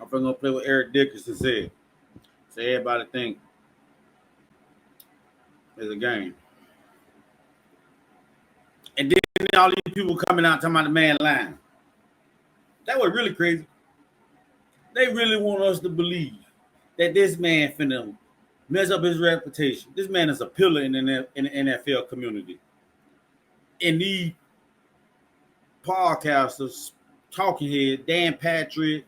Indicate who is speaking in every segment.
Speaker 1: I'm gonna play what Eric Dickerson said. So everybody think it's a game. And then all these people coming out talking about the man lying. That was really crazy. They really want us to believe that this man finna mess up his reputation. This man is a pillar in the NFL community. And these podcasters, talking head, Dan Patrick,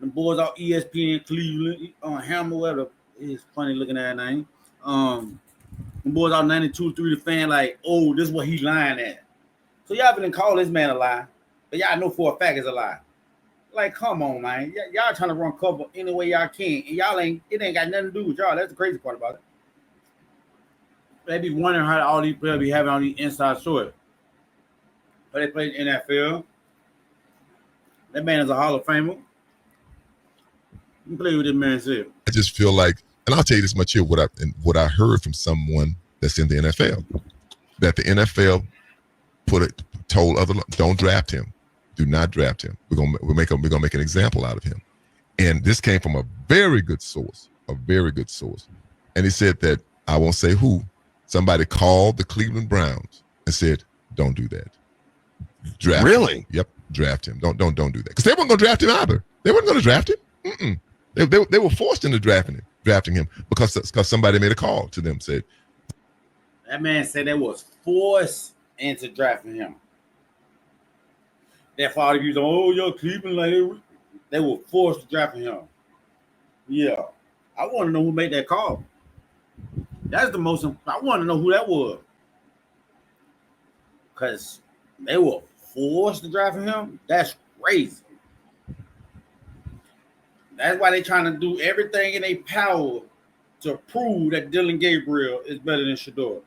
Speaker 1: the boys out ESPN Cleveland, on Hammer, whatever is funny looking at name. The boys out 92.3 the fan, like, oh, this is what he lying at. So y'all been call this man a lie, but y'all know for a fact it's a lie. Like, come on, man. Y'all trying to run cover any way y'all can. And it ain't got nothing to do with y'all. That's the crazy part about it. They be wondering how all these players be having all these inside stories. But they played in the NFL. That man is a Hall of Famer. You play with this man said.
Speaker 2: I just feel like, and I'll tell you this much here, what I heard from someone that's in the NFL, that the NFL told other, don't draft him. Do not draft him. We're gonna make an example out of him. And this came from a very good source, And he said that, I won't say who, somebody called the Cleveland Browns and said, don't do that. Draft
Speaker 3: really?
Speaker 2: him. Yep, draft him. Don't do that. Because they weren't going to draft him either. They weren't going to draft him. Mm-mm. They were forced into drafting him because somebody made a call to them, said.
Speaker 1: That man said they was forced into drafting him. That father used to, oh, yo, Cleveland, like they were forced to draft him. Yeah. I want to know who made that call. That's the most, I want to know who that was. Because they were forced to draft him. That's crazy. That's why they trying to do everything in their power to prove that Dylan Gabriel is better than Shedeur.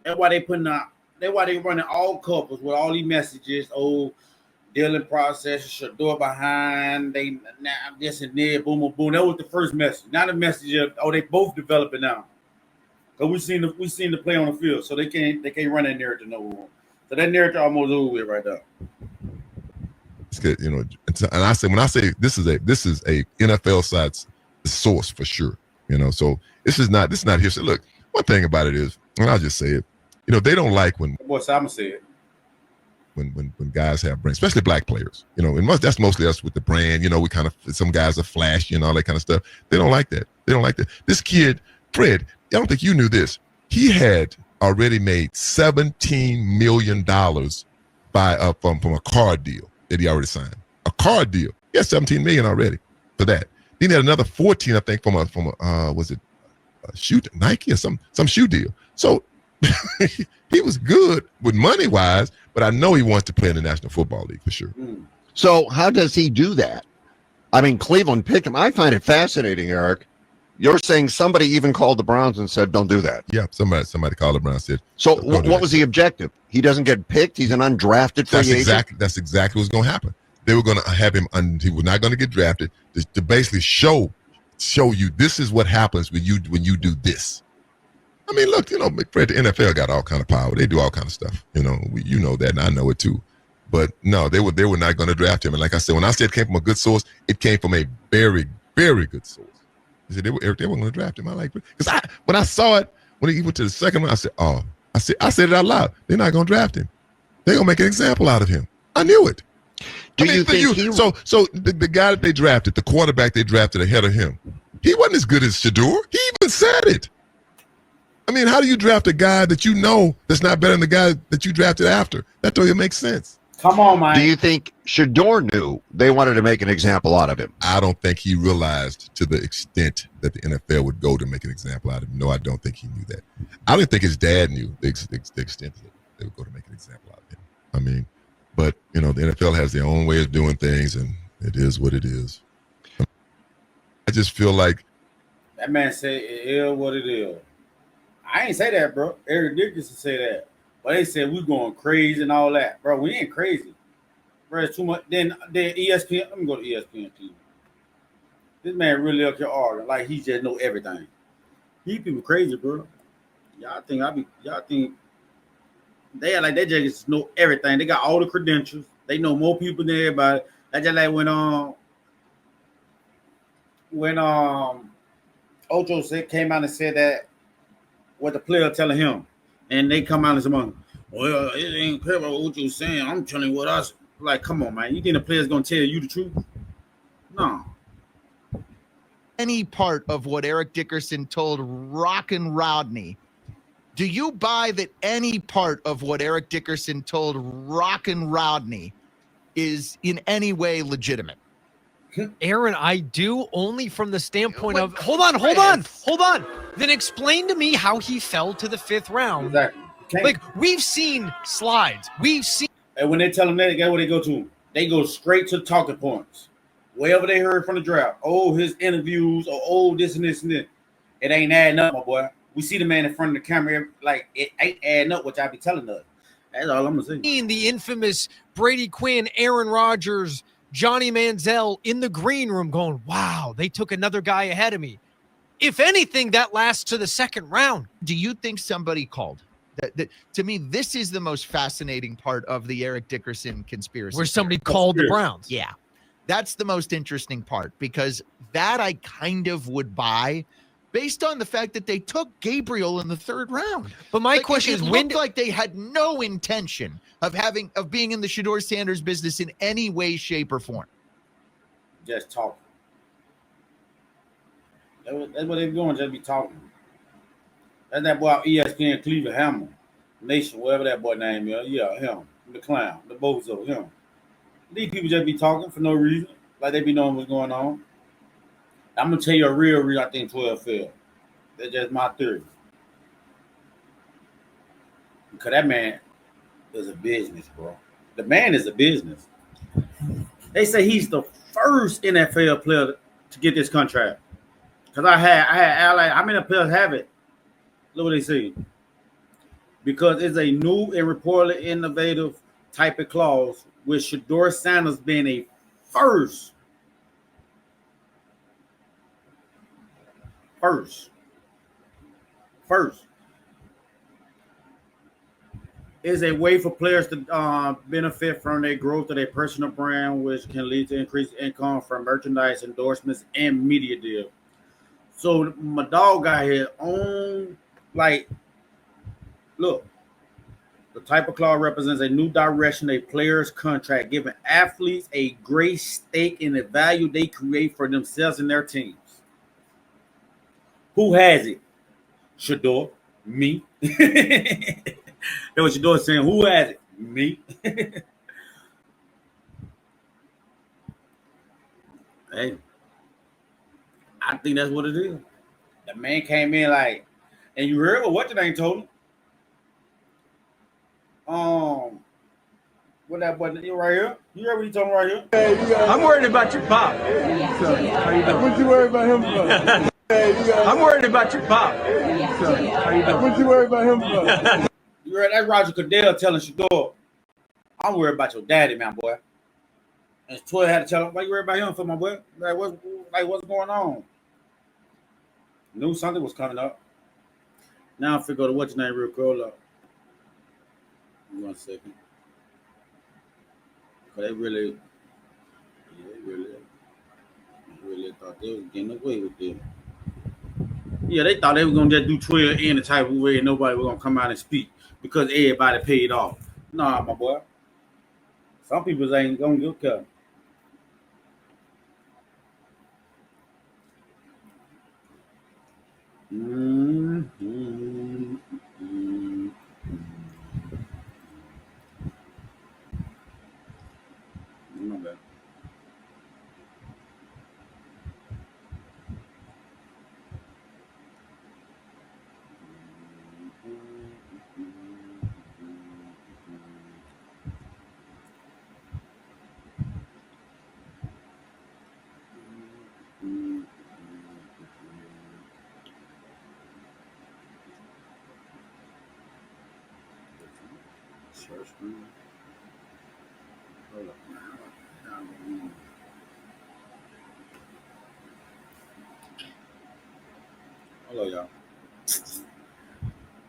Speaker 1: That's why they running all couples with all these messages. Oh, Dylan process, Shedeur behind. They now this and there, boom, boom, boom. That was the first message. Not a message of, oh, they both developing now. Because we seen the play on the field, so they can't run that narrative no more. So that narrative almost over with right now.
Speaker 2: It's good, you know. And I say, when I say this is a NFL side source for sure, you know. So this is not here. So look, one thing about it is, and I'll just say it, you know, they don't like when
Speaker 1: boy Simon said
Speaker 2: when guys have brands, especially black players, you know, and that's mostly us with the brand, you know. We kind of, some guys are flashy and all that kind of stuff. They don't like that. This kid, Fred, I don't think you knew this. He had already made $17 million from a car deal that he already signed. A car deal. He had $17 million already for that. Then he had another 14, I think, from a was it a shoe, Nike or some shoe deal. So he was good with money wise, but I know he wants to play in the National Football League for sure.
Speaker 3: So how does he do that? I mean, Cleveland picked him. I find it fascinating, Eric. You're saying somebody even called the Browns and said, don't do that.
Speaker 2: Yeah, somebody called the Browns and said.
Speaker 3: So what was the objective? He doesn't get picked. He's an undrafted free agent.
Speaker 2: That's exactly what's going to happen. They were going to have him, he was not going to get drafted, to basically show you this is what happens when you do this. I mean, look, you know, McFred, the NFL got all kind of power. They do all kind of stuff. You know, you know that, and I know it too. But no, they were not going to draft him. And like I said, when I said it came from a good source, it came from a very, very good source. He said they weren't going to draft him. I like it because when I saw it, when he went to the second one, I said, oh, I said it out loud. They're not going to draft him. They're going to make an example out of him. I knew it.
Speaker 3: So
Speaker 2: the guy that they drafted, the quarterback they drafted ahead of him, he wasn't as good as Shedeur. He even said it. I mean, how do you draft a guy that you know that's not better than the guy that you drafted after? That don't even make sense.
Speaker 1: Come on, man.
Speaker 3: Do you think Shedeur knew they wanted to make an example out of him?
Speaker 2: I don't think he realized to the extent that the NFL would go to make an example out of him. No, I don't think he knew that. I don't think his dad knew the extent that they would go to make an example out of him. I mean, but, you know, the NFL has their own way of doing things, and it is what it is. I just feel like.
Speaker 1: That man said it is what it is. I ain't say that, bro. Eric Dickerson said that. But they said we going crazy and all that. Bro, we ain't crazy. Bro, it's too much. Then ESPN, let me go to ESPN too. This man really up here arguing like he just know everything. He people crazy, bro. Y'all think they are like they just know everything. They got all the credentials. They know more people than everybody. That just like when when Ocho came out and said that what the player telling him, and they come out and say, well, it ain't care about what you're saying. I'm telling you what I like. Come on, man. You think the player's gonna tell you the truth? No.
Speaker 4: Any part of what Eric Dickerson told Rockin' Rodney? Do you buy that any part of what Eric Dickerson told Rockin' Rodney is in any way legitimate?
Speaker 5: Aaron, I do, only from the standpoint of hold on. Then explain to me how he fell to the 5th round.
Speaker 1: Exactly.
Speaker 5: Like, we've seen slides.
Speaker 1: And when they tell them that, guess what they go to? They go straight to talking points. Wherever they heard from the draft. Oh, his interviews, or oh, this and this and this. It ain't adding up, my boy. We see the man in front of the camera, like it ain't adding up, what y'all be telling us. That's all I'm gonna say.
Speaker 5: The infamous Brady Quinn, Aaron Rodgers, Johnny Manziel in the green room going, wow, they took another guy ahead of me. If anything, that lasts to the 2nd round.
Speaker 4: Do you think somebody called? That to me, this is the most fascinating part of the Eric Dickerson conspiracy.
Speaker 5: Where somebody called the Browns.
Speaker 4: Yeah. That's the most interesting part, because that I kind of would buy based on the fact that they took Gabriel in the 3rd round.
Speaker 5: But my question is,
Speaker 4: when like they had no intention of being in the Shedeur Sanders business in any way, shape, or form.
Speaker 1: Just talking. That's what they're doing, just be talking. That's that boy ESPN Cleveland Hammer. Nation, whatever that boy name is. Yeah, him. The clown. The bozo, him. These people just be talking for no reason. Like they be knowing what's going on. I'm going to tell you a real reason I think 12 fell. That's just my theory. Because that man is a business, bro. The man is a business. They say he's the first NFL player to get this contract. Because I had like, how many players have it? Look what they say. Because it's a new and reportedly innovative type of clause, with Shedeur Sanders being a first. Is a way for players to benefit from their growth of their personal brand, which can lead to increased income from merchandise, endorsements, and media deals. So my dog got here on, like, look, the type of clause represents a new direction, a player's contract, giving athletes a great stake in the value they create for themselves and their teams. Who has it? Shedeur. Me. That's what Shedeur saying. Who has it? Me. Hey, I think that's what it is. The man came in like, and you heard what the name told him? What that boy you right here? You heard what he told him right here?
Speaker 6: I'm worried about your pop. How you doing?
Speaker 7: What you worried about him for?
Speaker 6: I'm worried about your pop.
Speaker 7: How you doing? What you worried about him for?
Speaker 1: You heard that Roger Goodell telling Shedeur, I'm worried about your daddy, man, boy. And 12 had to tell him, why you worried about him for, my boy? What's going on? Knew something was coming up. Now I figure out what's your name real quick. 1 second. They really thought they was getting away with it. Yeah, they thought they were gonna just do 12 in the type of way and nobody was gonna come out and speak because everybody paid off. Nah, my boy. Some people ain't gonna get cut. My bad. Hello, y'all.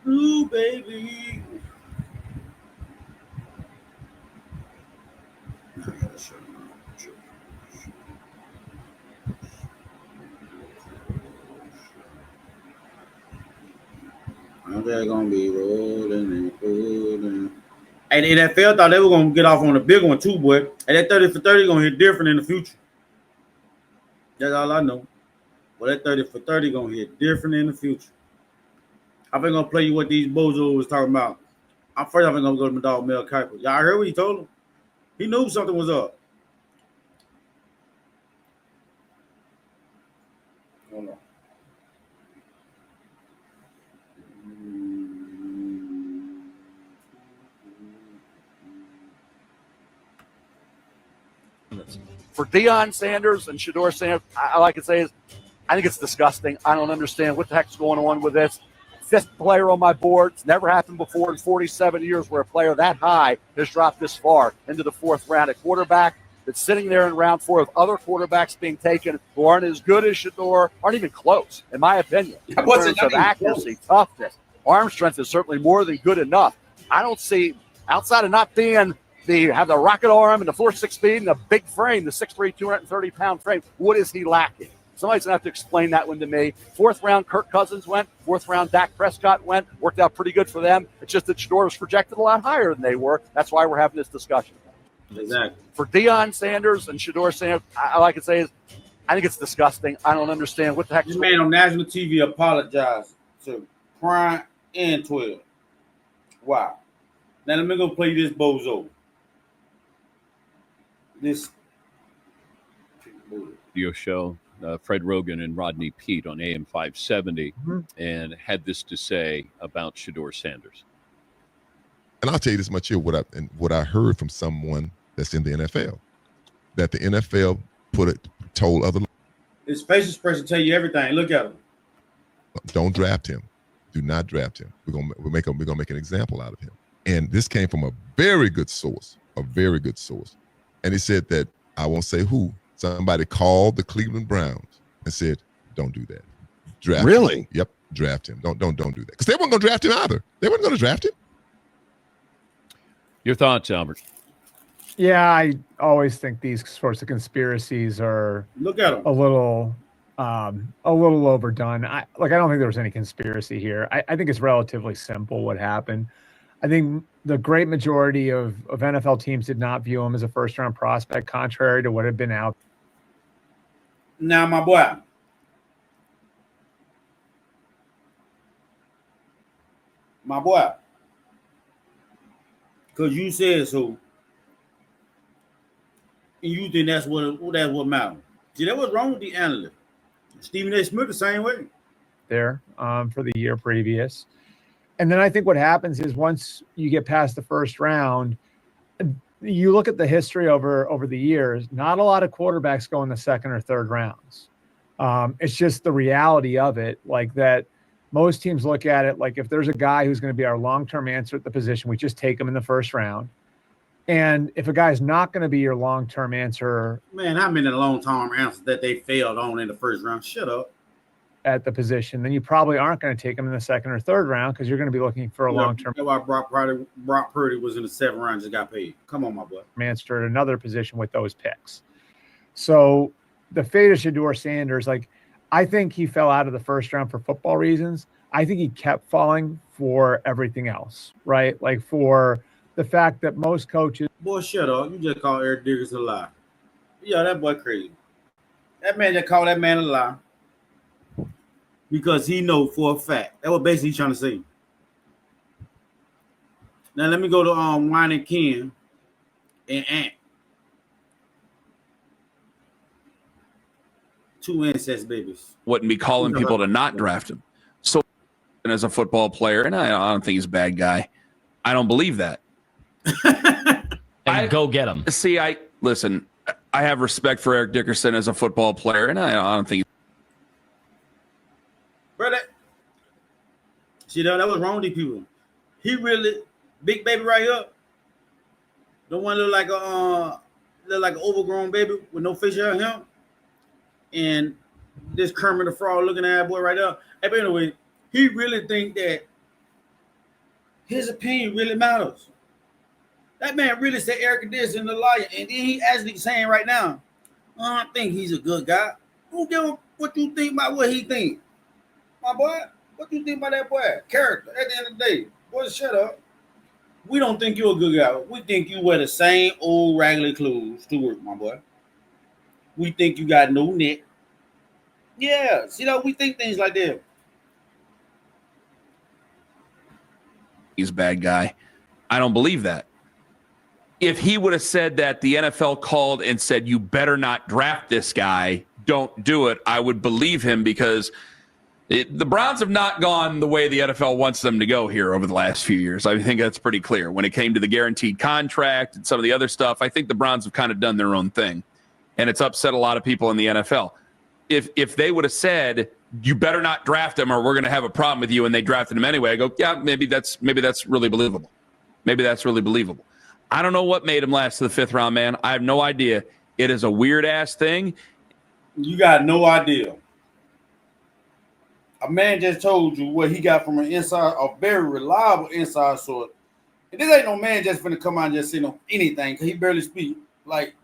Speaker 1: Ooh, baby. I gotta show you. I'm just gonna be rolling and rolling. And the NFL thought they were gonna get off on a big one too, boy. And that 30 for 30 gonna hit different in the future. That's all I know. Well, that 30 for 30 gonna hit different in the future. I'm gonna play you what these bozos was talking about. I'm gonna go to my dog Mel Kiper. Y'all heard what he told him? He knew something was up. Hold on.
Speaker 8: For Deion Sanders and Shedeur Sanders, all I can say is I think it's disgusting. I don't understand what the heck's going on with this. Fifth player on my board. It's never happened before in 47 years where a player that high has dropped this far into the fourth round. A quarterback that's sitting there in round four with other quarterbacks being taken who aren't as good as Shedeur, aren't even close, in my opinion. In terms of accuracy, toughness, arm strength is certainly more than good enough. I don't see, outside of not being have the rocket arm and the 4.6 speed and the big frame, the 6'3", 230-pound frame, what is he lacking? Somebody's going to have to explain that one to me. Fourth round, Kirk Cousins went. Fourth round, Dak Prescott went. Worked out pretty good for them. It's just that Shedeur was projected a lot higher than they were. That's why we're having this discussion.
Speaker 1: Exactly.
Speaker 8: For Deion Sanders and Shedeur Sanders, all I can say is I think it's disgusting. I don't understand what the heck.
Speaker 1: This man on national TV apologized to Prime and 12. Wow. Now let me go play this bozo. This
Speaker 9: radio show, Fred Rogan and Rodney Peete on AM 570, and had this to say about Shedeur Sanders.
Speaker 2: And I'll tell you this much here, what I heard from someone that's in the NFL, that the NFL told other.
Speaker 1: His facial expression tell you everything. Look at him.
Speaker 2: Don't draft him. Do not draft him. We're gonna make an example out of him. And this came from a very good source, And he said that, I won't say who, somebody called the Cleveland Browns and said, don't do that. Draft
Speaker 3: really?
Speaker 2: him. Yep, draft him. Don't do that. Because they weren't going to draft him either. They weren't going to draft him.
Speaker 9: Your thoughts, Albert?
Speaker 10: Yeah, I always think these sorts of conspiracies are
Speaker 1: Look at them.
Speaker 10: a little overdone. I don't think there was any conspiracy here. I think it's relatively simple what happened. I think the great majority of NFL teams did not view him as a first-round prospect, contrary to what had been out.
Speaker 1: Now, my boy. Because you said so. And you think that's what matters. See, that was wrong with the analyst. Stephen A. Smith the same way.
Speaker 10: There for the year previous. And then I think what happens is once you get past the first round, you look at the history over the years, not a lot of quarterbacks go in the second or third rounds. It's just the reality of it, like that most teams look at it like if there's a guy who's going to be our long-term answer at the position, we just take him in the first round. And if a guy's not going to be your long-term answer.
Speaker 1: Man, how many long-term answers that they failed on in the first round? Shut up.
Speaker 10: At the position, then you probably aren't going to take him in the second or third round because you're going to be looking for a long-term.
Speaker 1: That's why Brock Purdy was in the seventh round, just got paid. Come on, my boy.
Speaker 10: Answer at another position with those picks. So the fate of Shedeur Sanders, I think he fell out of the first round for football reasons. I think he kept falling for everything else, right? Like for the fact that most coaches.
Speaker 1: Boy, shut up. You just called Eric Dickerson a lie. Yeah, that boy crazy. That man just called that man a lie. Because he know for a fact. That's what basically he's trying to say. Now let me go to Wine and Ken and Ant. Two incest babies.
Speaker 11: Wouldn't be calling people to not draft him. So as a football player, and I don't think he's a bad guy. I don't believe that.
Speaker 12: Go get him.
Speaker 11: See, I have respect for Eric Dickerson as a football player, and I don't think.
Speaker 1: Brother, see that was wrong with these people. He really big baby right here. The one look like an overgrown baby with no facial hair. Him and this Kermit the Frog looking at that boy right there. Hey, but anyway, he really think that his opinion really matters. That man really said Eric Dickerson a liar, and then he actually saying right now, I think he's a good guy. Who give a what you think about what he think? My boy, What do you think about that boy? Character. At the end of the day, boy, shut up. We don't think you're a good guy. We think you wear the same old raggedy clothes to work, my boy. We think you got no neck. Yeah, we think things like that.
Speaker 11: He's a bad guy. I don't believe that. If he would have said that the NFL called and said, you better not draft this guy, don't do it, I would believe him because the Browns have not gone the way the NFL wants them to go here over the last few years. I think that's pretty clear. When it came to the guaranteed contract and some of the other stuff, I think the Browns have kind of done their own thing, and it's upset a lot of people in the NFL. If they would have said, you better not draft him or we're going to have a problem with you, and they drafted him anyway, I go, yeah, maybe that's really believable. Maybe that's really believable. I don't know what made him last to the 5th round, man. I have no idea. It is a weird-ass thing.
Speaker 1: You got no idea. A man just told you what he got from a very reliable inside source. And this ain't no man just finna come out and just say no anything, because he barely speak. Like,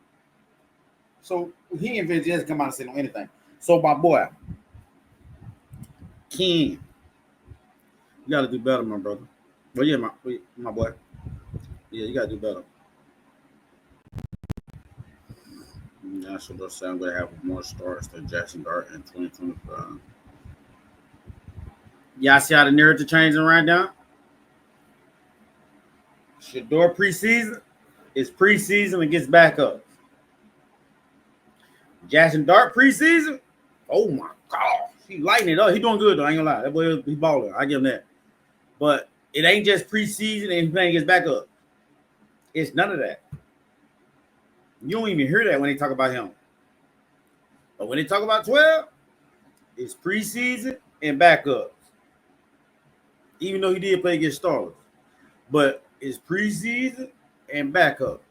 Speaker 1: so he ain't finna just come out and say no anything. So my boy, Ken, you gotta do better, my brother. Well, yeah, my boy. Yeah, you gotta do better. National Dart say I'm gonna have more starts than Jackson Dart in 2025. Y'all see how the narrative changing right now? Shador preseason is preseason and gets back up. Jackson Dart preseason, oh my God, he lighting it up. He doing good though. I ain't gonna lie, that boy he balling. I give him that. But it ain't just preseason and playing gets back up. It's none of that. You don't even hear that when they talk about him. But when they talk about 12, it's preseason and backups. Even though he did play against Starlers. But it's preseason and backup.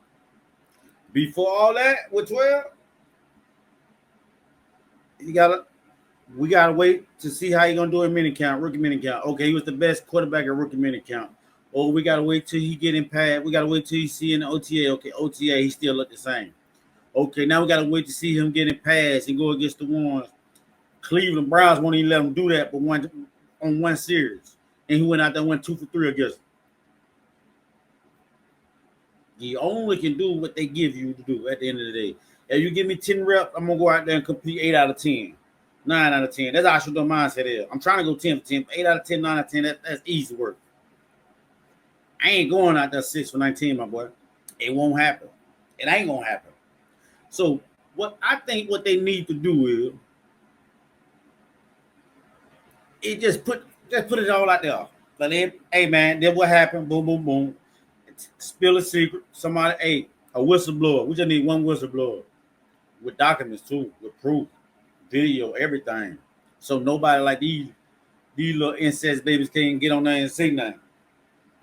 Speaker 1: Before all that, with 12, we gotta wait to see how he gonna do in minicamp, rookie minicamp. Okay, he was the best quarterback at rookie minicamp. Oh, we gotta wait till he get in pad. We gotta wait till he see in the OTA. Okay, OTA, he still look the same. Okay, now we gotta wait to see him get in pads and go against the ones. Cleveland Browns won't even let him do that, but on one series, and he went out there and went 2 for 3 against them. You only can do what they give you to do at the end of the day. If you give me 10 reps, I'm gonna go out there and complete 8 out of 10, 9 out of 10. That's how Shador mindset is. I'm trying to go 10 for 10, 8 out of 10, 9 out of 10. That's easy work. I ain't going out there 6 for 19, my boy. It won't happen. It ain't gonna happen. So what I think what they need to do is just put it all out there. But then, hey man, then what happened? Boom, boom, boom. Spill a secret. Somebody, a whistleblower. We just need one whistleblower with documents too, with proof, video, everything. So nobody like these little incest babies can't get on there and say nothing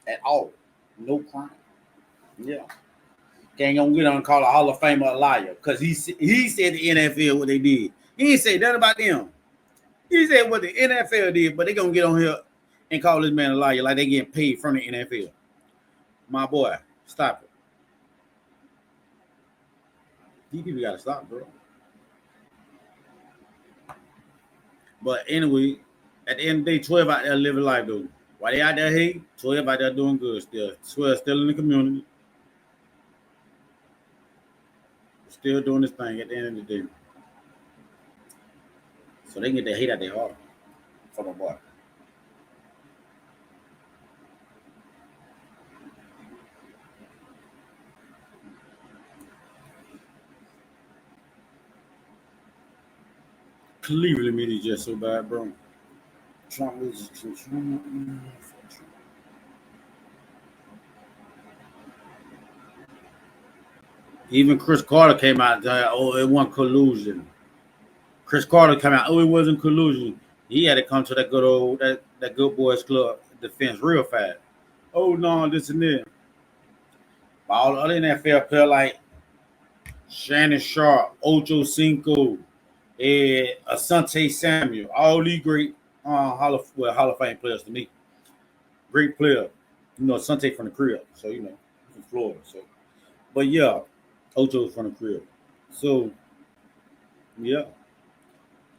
Speaker 1: at all. No crime. Yeah. Can't gonna get on and call a Hall of Famer a liar because he said the NFL what they did. He ain't say nothing about them. He said what the NFL did, but they gonna get on here and call this man a liar like they getting paid from the NFL. My boy, stop it. These people gotta stop, bro. But anyway, at the end of the day, 12 out there living life, though. While they out there hating, 12 out there doing good still. 12 still in the community. Still doing this thing at the end of the day. So they can get their hate out their heart for my boy. Cleveland media just so bad, bro. Trump loses to Trump. Even Chris Carter came out there, it wasn't collusion. Chris Carter came out, it wasn't collusion. He had to come to that good old, that good boys club defense real fast. Oh no, this and that. But all the other NFL players like Shannon Sharp, Ocho Cinco, Asante Samuel, all these great Hall of Fame players to me. Great player. You know, Asante from the crib, so you know, from Florida. So, but yeah, Ocho's from the crib. So yeah.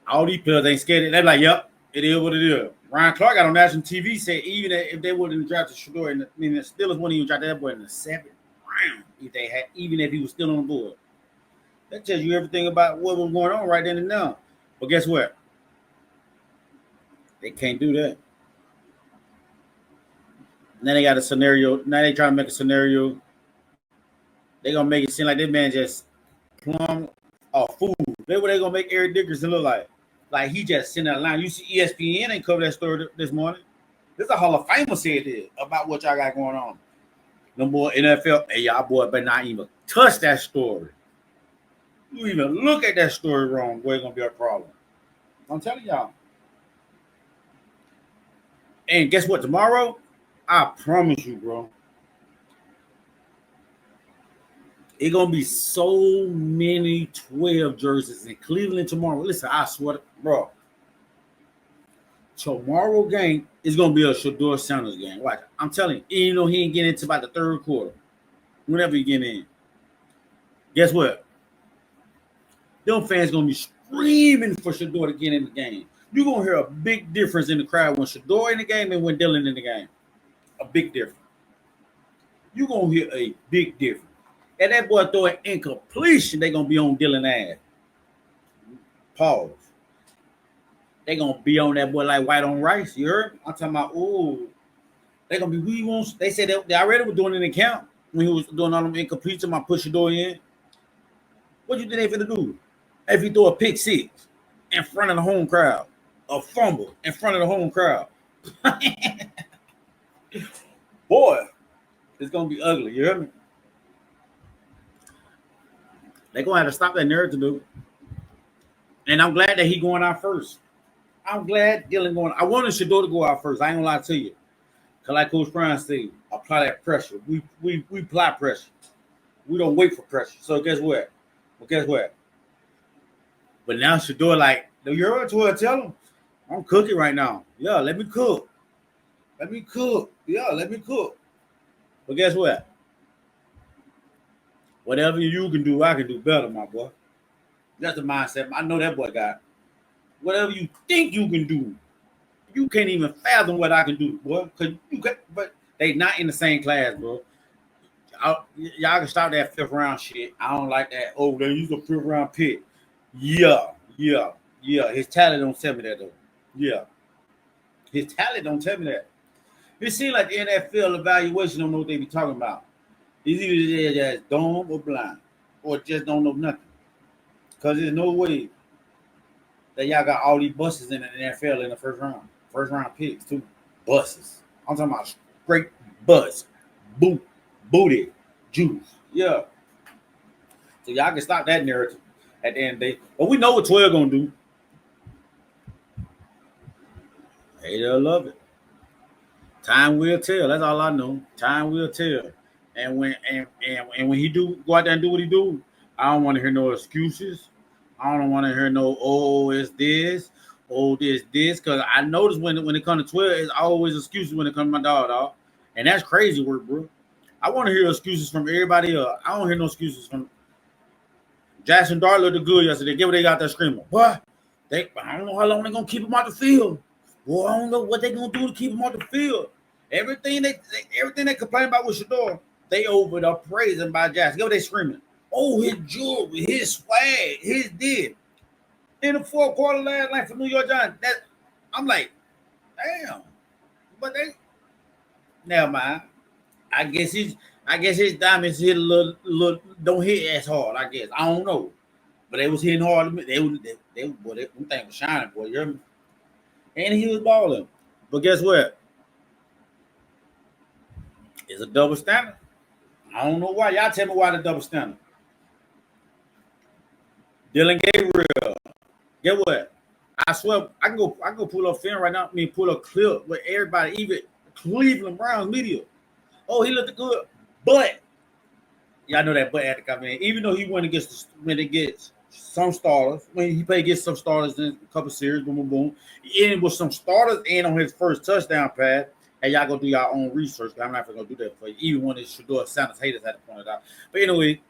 Speaker 1: All these players ain't scared. They're like, yep, it is what it is. Ryan Clark got on national TV said even if they wouldn't drafted Shador, the Steelers wouldn't even draft that boy in the 7th round even if he was still on the board. That tells you everything about what was going on right then and now. But guess what? They can't do that. Now they got a scenario. Now they trying to make a scenario. They gonna make it seem like this man just plumb a fool. They gonna make Eric Dickerson look like he just sent that line. You see, ESPN ain't covered that story this morning. This is a Hall of Famer said this about what y'all got going on. No more NFL. Hey, y'all boy better not even touch that story. You even look at that story wrong, boy, it's gonna be a problem. I'm telling y'all. And guess what? Tomorrow, I promise you, bro. It's gonna be so many 12 jerseys in Cleveland tomorrow. Listen, I swear, bro. Tomorrow game is gonna be a Shador Sanders game. Watch, I'm telling you, even though he ain't getting into about the third quarter, whenever he get in, guess what? Them fans gonna be screaming for Shador to get in the game. You're gonna hear a big difference in the crowd when Shador in the game and when Dylan in the game. A big difference. You're gonna hear a big difference. And that boy throwing incompletion, they gonna be on Dylan ass. Pause. They gonna be on that boy like white on rice. You heard? I'm talking about, ooh, they gonna be we won't. They said they already were doing it in camp when he was doing all them incompletions. My push the door in. What you think they finna do? If he throw a pick six in front of the home crowd, a fumble in front of the home crowd, boy, it's gonna be ugly. You hear me? They're gonna have to stop that narrative, dude. And I'm glad that he going out first. I'm glad Dylan going. I wanted Shador to go out first. I ain't gonna lie to you. Cause like Coach Brown said, apply that pressure. We apply pressure. We don't wait for pressure. So guess what? Well, guess what? But now Shador like, you heard what I tell him? I'm cooking right now. Yeah, let me cook. Let me cook. Yeah, let me cook. But guess what? Whatever you can do, I can do better, my boy. That's the mindset. I know that boy got. Whatever you think you can do, you can't even fathom what I can do, boy. Cause but they not in the same class, bro. Y'all can stop that 5th round shit. I don't like that. Oh, they use a 5th round pick. Yeah. His talent don't tell me that though. Yeah. His talent don't tell me that. It seems like the NFL evaluation don't know what they be talking about. It's either they're just dumb or blind, or just don't know nothing. Because there's no way that y'all got all these buses in the NFL in the first round picks, too. Buses. I'm talking about straight bus. Booty. Juice. Yeah. So y'all can stop that narrative at the end of the day. But we know what 12 gonna do. Hey, they'll love it. Time will tell. That's all I know. Time will tell. And when he do go out there and do what he do, I don't want to hear no excuses. I don't want to hear no, oh, it's this, oh, this, because I notice when it comes to 12, it's always excuses when it comes to my dog. And that's crazy work, bro. I want to hear excuses from everybody else. I don't hear no excuses from Jackson Dart looked good yesterday. Get what they got there screaming. What? I don't know how long they're going to keep him out the field. Well, I don't know what they're going to do to keep him out the field. Everything they complain about with Shador, they over the praising by Jackson. Get what they screaming. Oh, his jewelry, his swag, his did. In the 4th quarter last night for New York Giants, I'm like, damn. But they never mind. I guess his diamonds hit a little don't hit as hard, I guess. I don't know. But they was hitting hard. They them things was shining, boy. You hear me? And he was balling. But guess what? It's a double standard. I don't know why. Y'all tell me why the double standard. Dylan Gabriel. Get what? I swear I can go pull up film right now. I mean, pull up clip with everybody, even Cleveland Browns media. Oh, he looked good, but y'all know that butt had to come in. Even though he went against when it gets some starters, when he played against some starters in a couple series, boom, and with some starters and on his first touchdown pass. And y'all go do your own research. I'm not gonna do that for you. Even when it's Shador Sanders haters had to point it out. But anyway,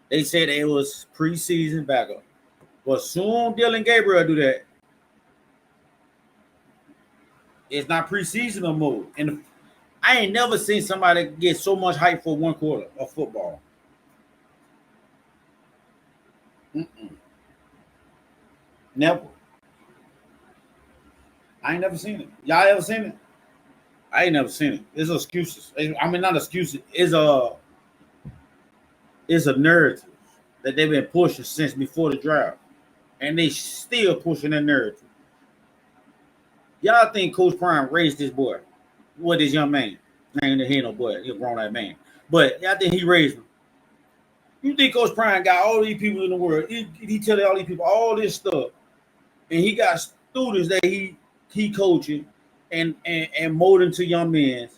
Speaker 1: they said it was preseason backup. But soon Dylan Gabriel do that. It's not preseason no more. And I ain't never seen somebody get so much hype for one quarter of football. Never. I ain't never seen it. Y'all ever seen it? I ain't never seen it. It's excuses. I mean, not excuses. It's a narrative that they've been pushing since before the draft, and they still pushing that narrative. Y'all think Coach Prime raised this boy? What this young man? Ain't no boy. He's a grown-ass man. But y'all think he raised him? You think Coach Prime got all these people in the world? He tell all these people all this stuff, and he got students that he coaching and molding to young men,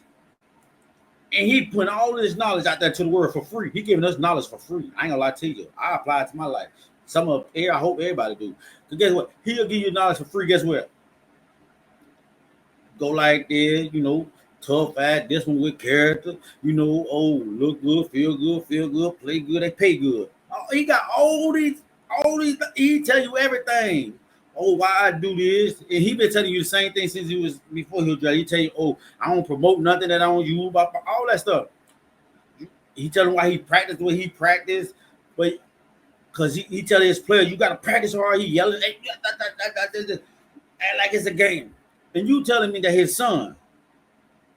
Speaker 1: and he putting all this knowledge out there to the world for free. He giving us knowledge for free. I ain't gonna lie to you. I apply it to my life. I hope everybody do. Because guess what? He'll give you knowledge for free. Guess what? Go like this, tough act, this one with character, look good, feel good, play good, they pay good. Oh, he got all these, he tell you everything. Oh, why I do this? And he been telling you the same thing since before he was drafted. He tell you, oh, I don't promote nothing that I don't use, all that stuff. He tell him why he practiced the way he practiced, but because he tell his players, you got to practice hard. He yelling, hey, act like it's a game. And you telling me that his son,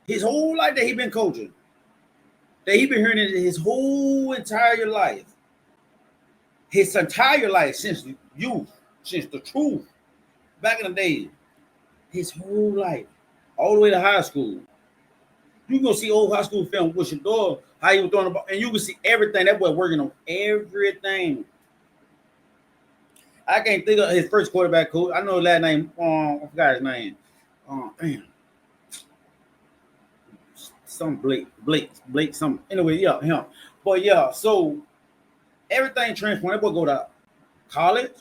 Speaker 1: his whole life that he been coaching, that he been hearing it his whole entire life, since youth, since the truth, back in the day, his whole life, all the way to high school. You can go see old high school film with Shador, how he was throwing the ball, and you can see everything. That boy working on everything. I can't think of his first quarterback coach. I know his last name. I forgot his name. Damn. Some Blake, some. Anyway, yeah, him. But yeah, so everything transformed. That boy go to college,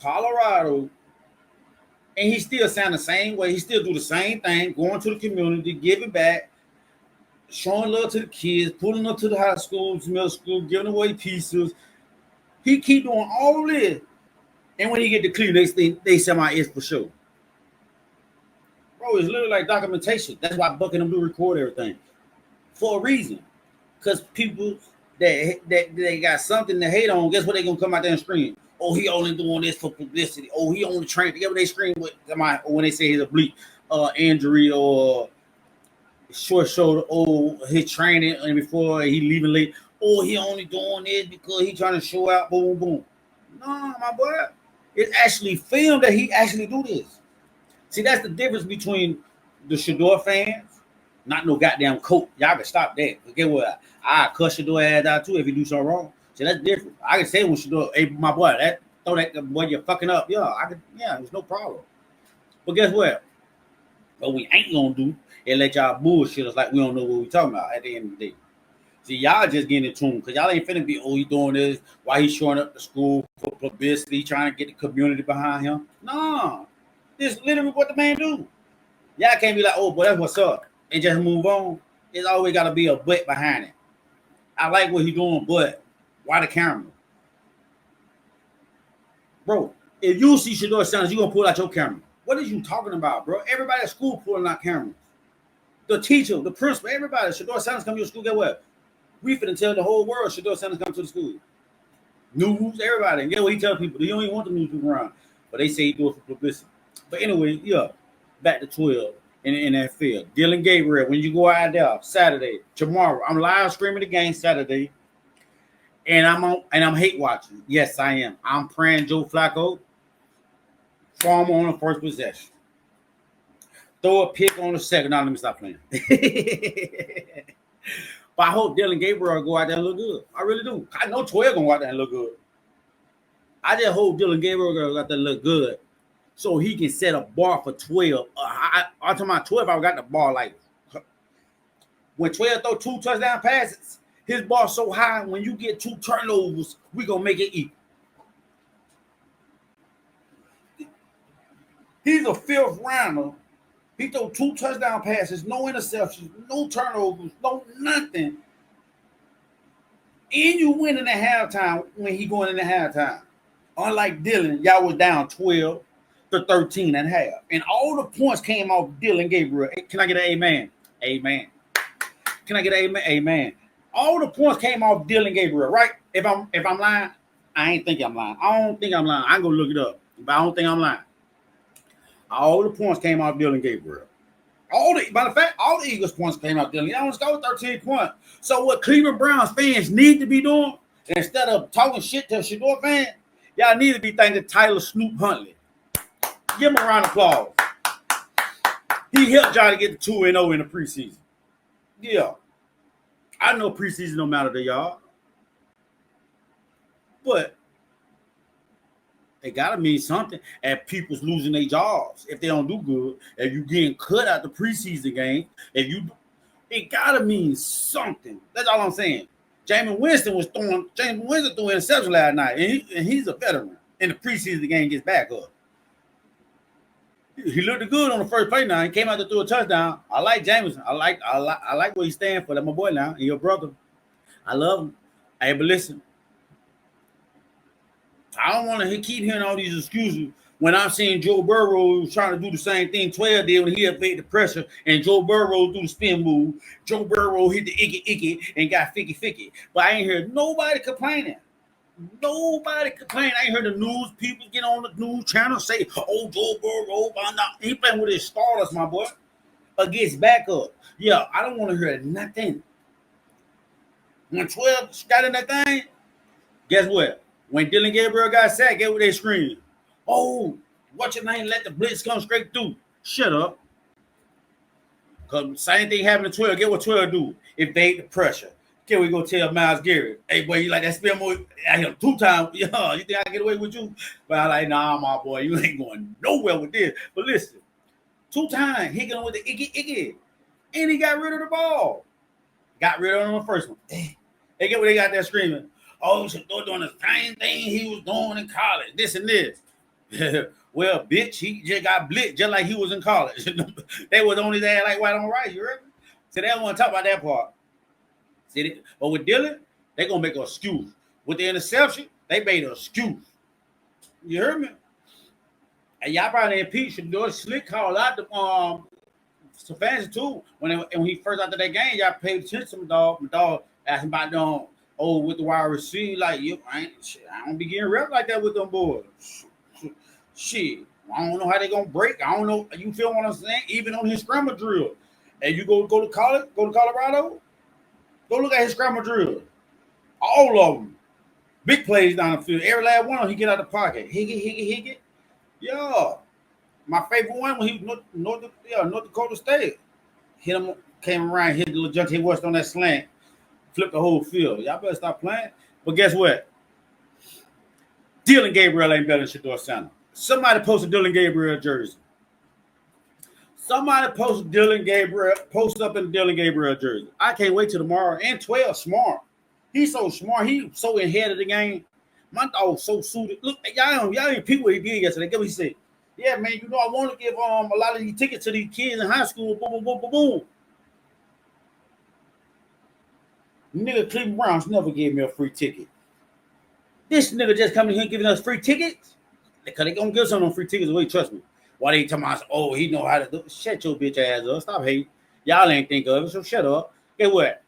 Speaker 1: Colorado, and he still sound the same way. He still do the same thing, going to the community, giving back, showing love to the kids, pulling up to the high schools, middle school, giving away pieces. He keep doing all this, and when he get to Cleveland, they semi is for sure. Bro, it's literally like documentation. That's why Buckingham do record everything for a reason. Because people that they got something to hate on, guess what? They gonna come out there and scream. Oh, he only doing this for publicity. Oh, he only trained. Together they scream with when they say he's a bleep injury or short shoulder. Oh, his training and before he leaving late. Oh, he only doing this because he trying to show out. Boom, boom. No, my boy, it's actually filmed that he actually do this. See, that's the difference between the Shador fans, not no goddamn coach. Y'all can stop that. Forget what I cuss Shador ass out too if he do something wrong. See, that's different. I can say when Shador, hey, my boy, throw that boy, you're fucking up. Yeah, there's no problem. But guess what? What we ain't gonna do is let y'all bullshit us like we don't know what we talking about at the end of the day. See, y'all just getting in tune because y'all ain't finna be, oh, he doing this, why he showing up to school for publicity, trying to get the community behind him. Nah. This is literally what the man do. Y'all can't be like, oh, boy, that's what's up, and just move on. It's always got to be a but behind it. I like what he's doing, but why the camera? Bro, if you see Shador Sanders, you're going to pull out your camera. What are you talking about, bro? Everybody at school pulling out cameras. The teacher, the principal, everybody. Shador Sanders come to your school, get what? We finna tell the whole world Shador Sanders come to the school. News, everybody. And get what he tell people. They don't even want the news people around. But they say he do it for publicity. But anyway, yeah, back to 12 in that field. Dylan Gabriel, when you go out there Saturday, tomorrow, I'm live streaming the game Saturday, and I'm hate watching. Yes, I am. I'm praying Joe Flacco farm on the first possession. Throw a pick on the second. Now let me stop playing. But I hope Dylan Gabriel will go out there and look good. I really do. I know 12 gonna go out there and look good. I just hope Dylan Gabriel will go out there and look good, so he can set a bar for 12. I'm talking about 12. I got the bar like when 12 throw 2 touchdown passes, his bar so high. When you get 2 turnovers, we gonna make it equal. He's a 5th rounder. He threw 2 touchdown passes, no interceptions, no turnovers, no nothing. And you win in the halftime when he going in the halftime. Unlike Dylan, y'all was down 12. to 13 and a half. And all the points came off Dylan Gabriel. Can I get an amen? Amen. Can I get an amen? Amen. All the points came off Dylan Gabriel, right? If I'm lying, I ain't think I'm lying. I don't think I'm lying. I'm gonna look it up, but I don't think I'm lying. All the points came off Dylan Gabriel. Matter of fact, all the Eagles points came out Dylan. Y'all only scored 13 points. So what Cleveland Browns fans need to be doing, instead of talking shit to a Shador fan, y'all need to be thanking Tyler Snoop Huntley. Give him a round of applause. He helped y'all to get to 2-0 in the preseason. Yeah. I know preseason don't matter to y'all. But it gotta mean something. And people's losing their jobs if they don't do good. If you getting cut out the preseason game, it gotta mean something. That's all I'm saying. Jameis Winston threw interception last night, and he's a veteran. In the preseason game, gets back up. He looked good on the first play. Now he came out to throw a touchdown. I like Jameis. I like what he stands for. That's my boy now, and your brother. I love him. Hey, but listen. I don't want to keep hearing all these excuses when I'm seeing Joe Burrow trying to do the same thing 12 did when he evaded the pressure, and Joe Burrow do the spin move. Joe Burrow hit the icky and got 50-50. But I ain't heard nobody complaining. Nobody complaining. I ain't heard the news people get on the news channel say, "Oh, Joe Burrow, he playing with his starters, my boy, against backup." Yeah, I don't want to hear nothing. When 12 got in that thing, guess what? When Dylan Gabriel got sacked, get what they screamed. "Oh, what's your name? Let the blitz come straight through." Shut up. Because same thing happened to 12. Get what 12 do? Evade the pressure. Can we go tell Myles Garrett, "Hey, boy, you like that spin move? I hit him 2 times. Yeah, you think I can get away with you?" But I'm like, "Nah, my boy, you ain't going nowhere with this." But listen, 2 times, he got with the icky. And he got rid of the ball. Got rid of him on the first one. They get what they got there screaming. "Oh, Shador doing the same thing he was doing in college, this and this." Well, bitch, he just got blitzed just like he was in college. They was on his ass like white on right, you heard me? So they don't want to talk about that part. See, but with Dylan, they going to make an excuse. With the interception, they made an excuse. You heard me? And y'all probably impeached Shador. Slick called out the fans too. When he first out of that game, y'all paid attention to my dog. My dog asked him about with the wide receiver, like, I don't be getting rep like that with them boys. Shit, I don't know how they gonna break. I don't know. You feel what I'm saying? Even on his scramble drill, and you go to college, go to Colorado, go look at his scramble drill. All of them, big plays down the field. Every last one of them, he get out the pocket. Higgy. Yeah, my favorite one when he was North Dakota State. Hit him, came around, hit the little junk. He was on that slant. Flip the whole field. Y'all better stop playing. But guess what? Dylan Gabriel ain't better than Shador Sanders. Somebody posted Dylan Gabriel jersey. Somebody posted Dylan Gabriel, post up in Dylan Gabriel jersey. I can't wait till tomorrow. And 12 smart. He's so smart. He's so ahead of the game. My dog so suited. Look, y'all ain't people what he did yesterday. Get what he said. "Yeah, man, I want to give a lot of these tickets to these kids in high school. Boom, boom, boom, boom, boom." Nigga, Cleveland Browns never gave me a free ticket. This nigga just coming here giving us free tickets? Because they gonna give some of them free tickets away, trust me. Why they talking about, "Oh, he know how to do it"? Shut your bitch ass up. Stop hating. Y'all ain't think of it, so shut up. Get what?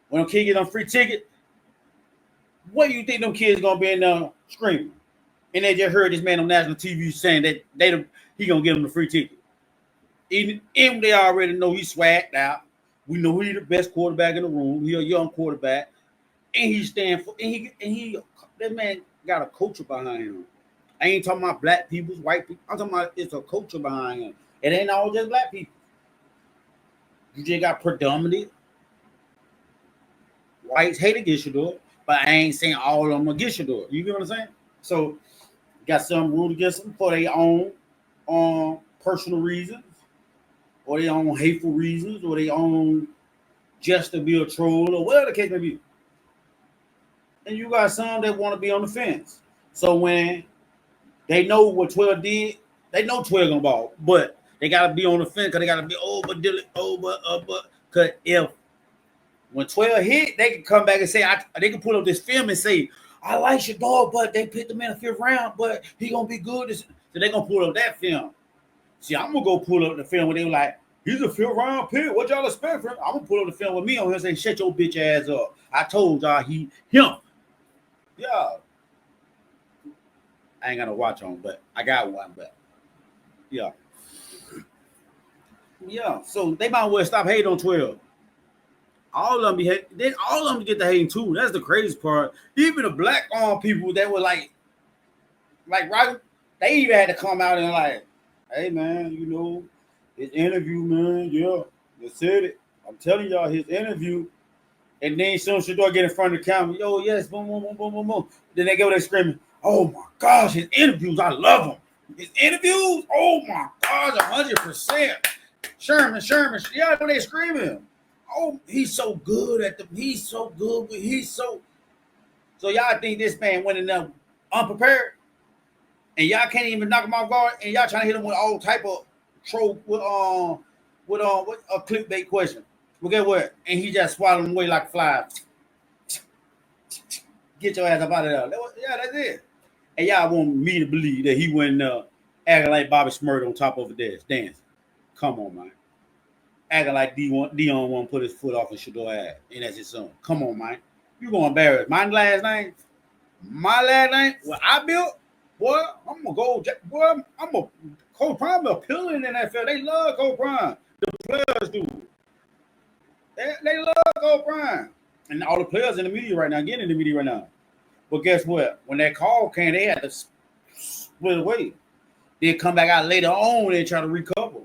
Speaker 1: When them kids get them free ticket, what do you think them kids gonna be in there screaming? And they just heard this man on national TV saying that he gonna give them the free ticket. Even they already know he's swagged out. We know he's the best quarterback in the room. He's a young quarterback, and he stand for. And he that man got a culture behind him. I ain't talking about black people, white people. I'm talking about it's a culture behind him. It ain't all just black people. You just got predominant whites hate against Shador, but I ain't saying all of them against Shador. You get what I'm saying? So got some rule against them for their own personal reasons, or their own hateful reasons, or their own just to be a troll, or whatever the case may be. And you got some that want to be on the fence. So when they know what 12 did, they know 12 gonna ball, but they gotta be on the fence because they gotta be because if when 12 hit, they can come back and say, they can pull up this film and say, "I like Shador, but they picked him in the 5th round, but he gonna be good." So they're gonna pull up that film. See, I'm gonna go pull up the film where they were like, he's a 5th round pick. What y'all expect from him? I'm gonna pull up the film with me on here and say, shut your bitch ass up. I told y'all him. Yeah. I ain't gonna watch on, but I got one, but yeah. Yeah. So they might well stop hating on 12. All of them then all of them get the hating too. That's the crazy part. Even the black people that were like right, they even had to come out and like, hey man, you know, his interview, man, yeah, they said it. I'm telling y'all, his interview. And then soon Shador get in front of the camera, yo, yes, boom, boom, boom, boom, boom, boom. Then they go there screaming, oh my gosh, his interviews, I love them. His interviews, oh my gosh, 100%. Sherman, yeah, they screaming. Oh, he's so good at them. He's so good. So y'all think this man went in there unprepared, and y'all can't even knock him off guard, and y'all trying to hit him with all type of troll with a clickbait question. Well, get what? And he just swallowed him away like a fly. Get your ass up out of there. Yeah, that's it. And y'all want me to believe that he went acting like Bobby Smurd on top of the desk dancing. Come on, man. Acting like Dion won't put his foot off in Shador ass, and that's his son. Come on, man. You gonna embarrass my last name? My last name? What I built? Boy, I'm gonna go. Boy, I'm a Coach Prime a pillar in the NFL. They love Coach Prime. The players do. They love Coach Prime, and all the players in the media right now, getting in the media right now. But guess what? When that call came, they had to split away. They come back out later on and try to recover.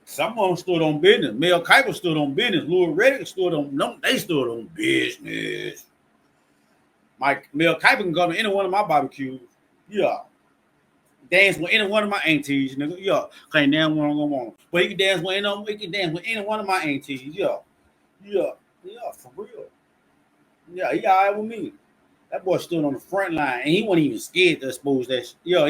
Speaker 1: Some of them stood on business. Mel Kiper stood on business. Louis Riddick stood on business. Mel Kiper can go to any one of my barbecues. Yeah. Dance with any one of my aunties, nigga. Yeah. Claim damn one I'm gonna want. But he can dance with any one of my aunties. Yeah. Yeah. Yeah, for real. Yeah, he all right with me. That boy stood on the front line and he wasn't even scared to expose that shit. Yo,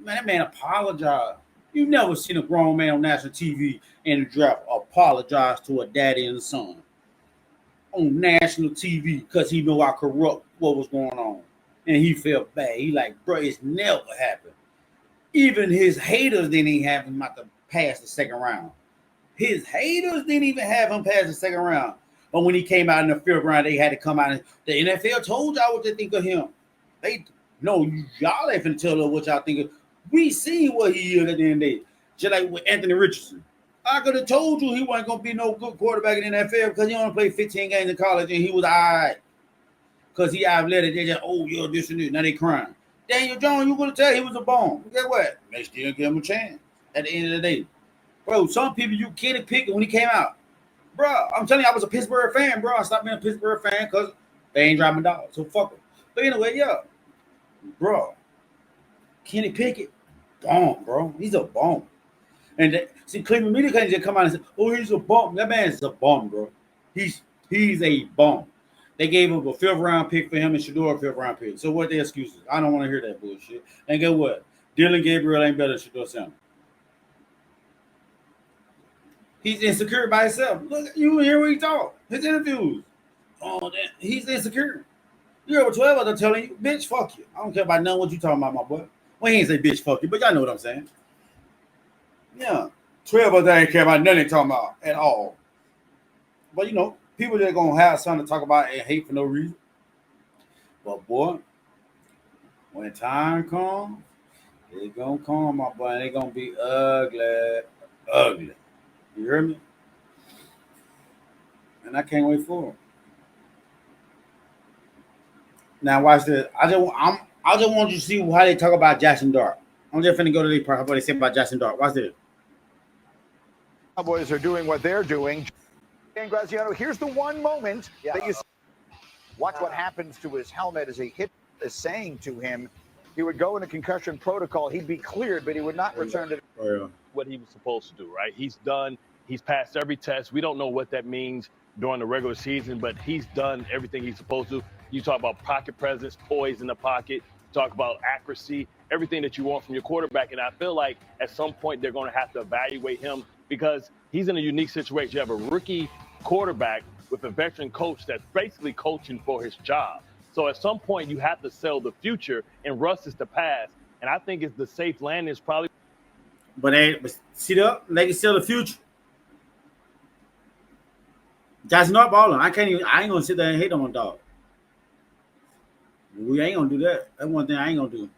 Speaker 1: that man apologized. You never seen a grown man on national TV in the draft apologize to a daddy and a son on national TV because he know how corrupt what was going on. And he felt bad. He like, bro, it's never happened. Even his haters didn't even have him out to pass the second round. His haters didn't even have him pass the second round. But when he came out in the 5th round, they had to come out and the NFL told y'all what they think of him. Y'all ain't finna tell us what y'all think of. We seen what he is at the end of the day. Just like with Anthony Richardson. I could have told you he wasn't going to be no good quarterback in the NFL because he only played 15 games in college and he was all right. Because he athletic. They just, you're this and this. Now they crying. Daniel Jones, you going to tell he was a bomb. Guess what? They still give him a chance at the end of the day. Bro, some people you can't pick when he came out. Bro, I'm telling you, I was a Pittsburgh fan, bro. I stopped being a Pittsburgh fan because they ain't driving dogs. So fuck them. But anyway, yeah. Bro, Kenny Pickett, bomb, bro. He's a bomb. And see, Cleveland media can't just come out and say, he's a bomb. That man's a bomb, bro. He's a bomb. They gave him a 5th round pick for him and Shador a 5th round pick. So what the excuses? I don't want to hear that bullshit. And guess what? Dylan Gabriel ain't better than Shador Sanders. He's insecure by himself. Look, you hear what he talk. His interviews. He's insecure. You heard what 12 others telling you, bitch, fuck you. I don't care about none what you talking about, my boy. Well, he ain't say bitch, fuck you, but y'all know what I'm saying. Yeah. 12 others ain't care about nothing they talking about at all. But people that gonna have something to talk about and hate for no reason. But boy, when time comes, it's gonna come, my boy, and they gonna be ugly. Ugly. You hear me? And I can't wait for them. Now watch this. I just want you to see how they talk about Jackson Dart. I'm just finna go to the part what they say about Jackson Dart. Watch this.
Speaker 12: Cowboys are doing what they're doing. And Graziano, here's the one moment that you watch what happens to his helmet as a hit is saying to him he would go into concussion protocol, he'd be cleared, but he would not return to
Speaker 13: what he was supposed to do, right? He's passed every test. We don't know what that means during the regular season, but he's done everything he's supposed to. You talk about pocket presence, poise in the pocket, talk about accuracy, everything that you want from your quarterback. And I feel like at some point they're going to have to evaluate him because he's in a unique situation. You have a rookie quarterback with a veteran coach that's basically coaching for his job. So at some point, you have to sell the future, and Russ is the past. And I think it's the safe landing is probably.
Speaker 1: But see that they can sell the future. That's not balling. I ain't gonna sit there and hate on my dog. We ain't gonna do that. That's one thing I ain't gonna do.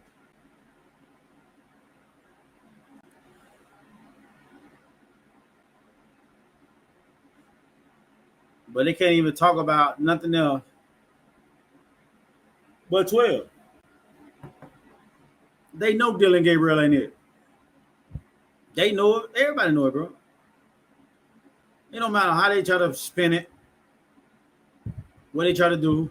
Speaker 1: But they can't even talk about nothing else but 12. They know Dylan Gabriel ain't it. They know it. Everybody know it, bro. It don't matter how they try to spin it, what they try to do.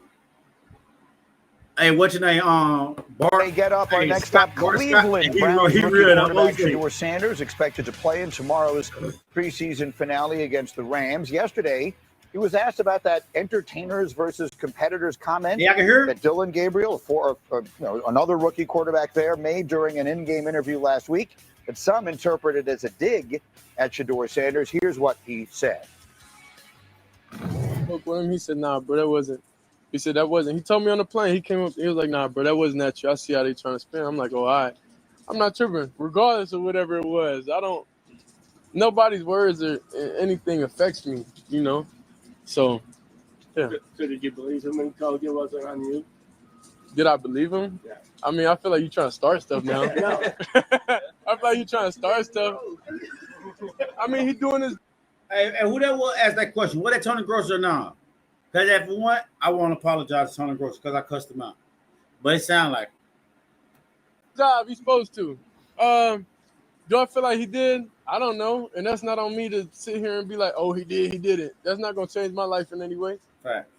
Speaker 1: Hey, what's your name? Bart.
Speaker 12: They get up. Our next stop, Cleveland. Browns rookie quarterback Shedeur Sanders expected to play in tomorrow's preseason finale against the Rams. Yesterday, he was asked about that entertainers versus competitors comment
Speaker 1: I can hear
Speaker 12: that Dylan Gabriel, another rookie quarterback there, made during an in-game interview last week that some interpreted as a dig at Shedeur Sanders. Here's what he said.
Speaker 7: Spoke with him. He said, "Nah, bro, that wasn't." He said that wasn't. He told me on the plane. He came up. He was like, "Nah, bro, that wasn't at you. I see how they trying to spin." I'm like, "Oh, all right." I'm not tripping, regardless of whatever it was. I don't. Nobody's words or anything affects me, you know. So, yeah.
Speaker 6: Did you believe him when he told you it wasn't on you?
Speaker 7: Did I believe him?
Speaker 6: Yeah.
Speaker 7: I mean, I feel like you're trying to start stuff now. I feel like you're trying to start stuff. I mean, he doing his.
Speaker 1: Hey, and who that was asked that question? What that Tony Grosser now? Because if for one, I want to apologize to Tony Grosser because I cussed him out. But it sounds like
Speaker 7: job he's supposed to. Do I feel like he did? I don't know. And that's not on me to sit here and be like, oh, he didn't. That's not going to change my life in any way.
Speaker 1: Fact.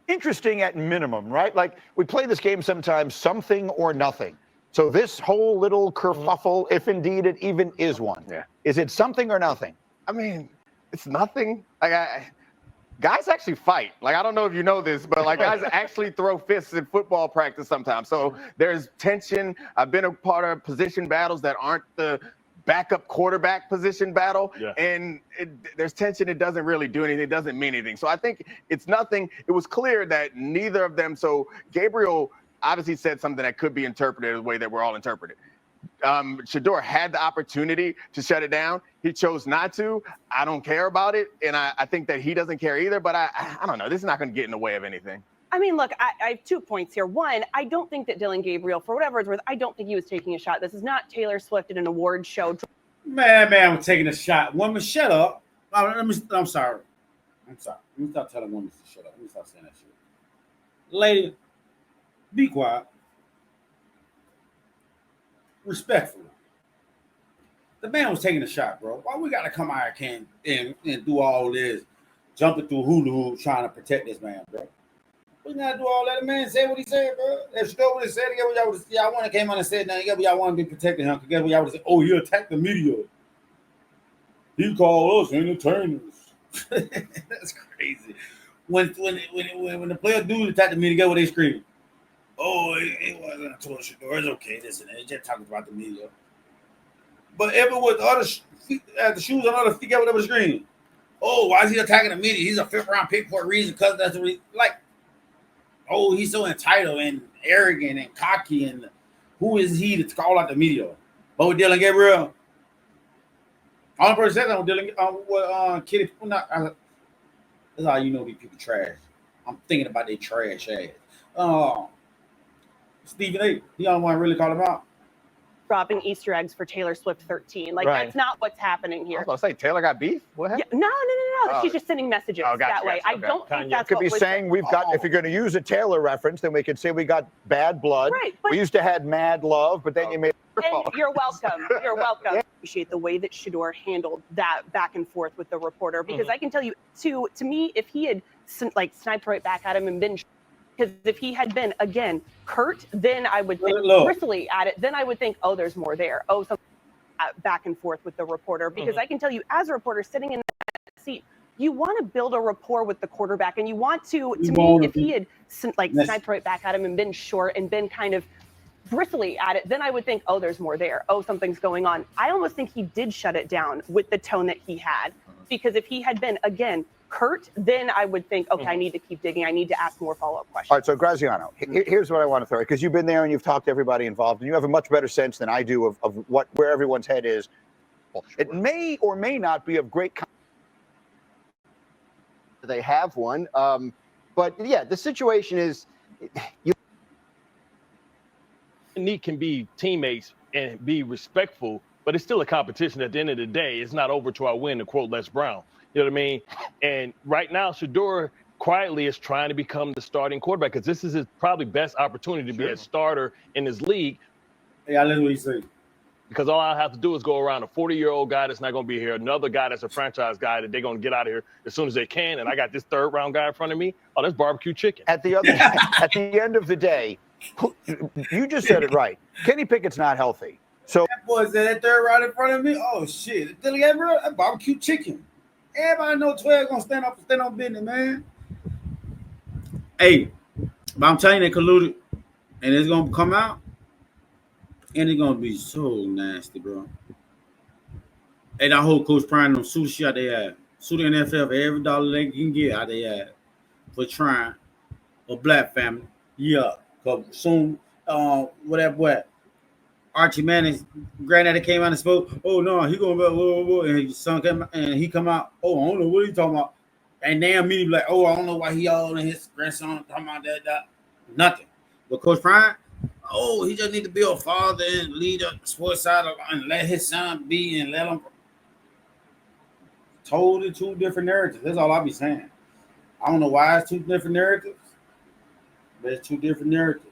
Speaker 12: Interesting at minimum, right? Like we play this game sometimes, something or nothing. So this whole little kerfuffle, if indeed it even is one, is it something or nothing?
Speaker 14: I mean, it's nothing. Like guys actually fight. Like, I don't know if you know this, but like guys actually throw fists in football practice sometimes. So there's tension. I've been a part of position battles that aren't the backup quarterback position battle. Yeah. And there's tension. It doesn't really do anything. It doesn't mean anything. So I think it's nothing. It was clear that neither of them. So Gabriel obviously said something that could be interpreted the way that we're all interpreted. Shedeur had the opportunity to shut it down. He chose not to. I don't care about it. And I think that he doesn't care either. But I don't know. This is not going to get in the way of anything.
Speaker 15: I mean, look, I have 2 points here. One, I don't think that Dylan Gabriel, for whatever it's worth, I don't think he was taking a shot. This is not Taylor Swift at an award show.
Speaker 1: Man, I'm taking a shot. Woman, shut up. I'm sorry. Let me stop telling women to shut up. Let me stop saying that shit. Lady, be quiet. Respectfully. The man was taking a shot, bro. Why we got to come out here and do all this, jumping through hula hoops trying to protect this man, bro? We gotta do all that. The man said what he said, bro. If you know what he said, guess what y'all would have said? Y'all want to came on and said, now, guess what y'all want to be protecting him? Guess what y'all would have said? Oh, he attacked the media. He called us entertainers. That's crazy. When the players do attack the media, guess what they scream? Oh, it wasn't a total Shedeur. It's okay. This and that. Just talking about the media. But ever with the other the shoes on other feet, guess what they were screaming? Oh, why is he attacking the media? He's a 5th round pick for a reason. Because that's the reason. Like, oh, he's so entitled and arrogant and cocky. And who is he to call out the media? But with Dylan Gabriel, only person said that with Dylan, Kitty. That's how you know these people trash. I'm thinking about their trash ass. Stephen A. He don't want to really call him out.
Speaker 15: Dropping Easter eggs for Taylor Swift 13. Like,
Speaker 14: Right.
Speaker 15: that's not what's happening here.
Speaker 14: I was about to say, Taylor got beef? What happened?
Speaker 15: Yeah, no.
Speaker 14: Oh.
Speaker 15: She's just sending messages that way. I don't think that's
Speaker 12: could
Speaker 15: what
Speaker 12: be
Speaker 15: was
Speaker 12: saying we've got, if you're going to use a Taylor reference, then we could say we got bad blood.
Speaker 15: Right, but-
Speaker 12: We used to have mad love, but then you made.
Speaker 15: And you're welcome. You're welcome. I appreciate the way that Shedeur handled that back and forth with the reporter, because I can tell you, to me, if he had sniped right back at him and been, because if he had been again curt, then I would think bristly at it. Then I would think, oh, there's more there. Oh, something back and forth with the reporter, because I can tell you, as a reporter sitting in that seat, you want to build a rapport with the quarterback, and you want to me, if he had sniped right back at him and been short and been kind of bristly at it, then I would think, oh, there's more there. Oh, something's going on. I almost think he did shut it down with the tone that he had, because if he had been, again, Kurt, then I would think, okay, I need to keep digging. I need to ask more follow-up questions.
Speaker 12: All right, so Graziano, here's what I want to throw, because you've been there and you've talked to everybody involved, and you have a much better sense than I do of where everyone's head is. It may or may not be of great.
Speaker 16: They have one, but yeah, the situation is you.
Speaker 13: Neat can be teammates and be respectful, but it's still a competition. At the end of the day, it's not over till I win, to quote Les Brown. You know what I mean? And right now, Shedeur quietly is trying to become the starting quarterback, because this is his probably best opportunity to be a starter in this league.
Speaker 1: Yeah, that's what he said.
Speaker 13: Because all I have to do is go around a 40-year-old guy that's not going to be here, another guy that's a franchise guy that they're going to get out of here as soon as they can, and I got this third-round guy in front of me. Oh, that's barbecue chicken.
Speaker 12: At the end of the day, you just said it right. Kenny Pickett's not healthy. So
Speaker 1: that boy said that third round in front of me. Oh shit! That barbecue chicken. Everybody know 12 gonna stand on business, man. Hey, but I'm telling you, they colluded, and it's gonna come out, and it's gonna be so nasty, bro. Hey, that whole Coach Prime on sue the shit out they had. Sue the NFL for every dollar they can get out they had for trying a black family. Yeah, cause soon, whatever boy. Archie Manning's granddaddy came out and spoke. Oh no, he going back, and his son came and he come out. Oh, I don't know what he talking about. And damn me like, oh, I don't know why he all in his grandson talking about that. Nothing. But Coach Prime, oh, he just need to be a father and lead a sports side and let his son be and let him. Totally two different narratives. That's all I be saying. I don't know why it's two different narratives, but it's two different narratives.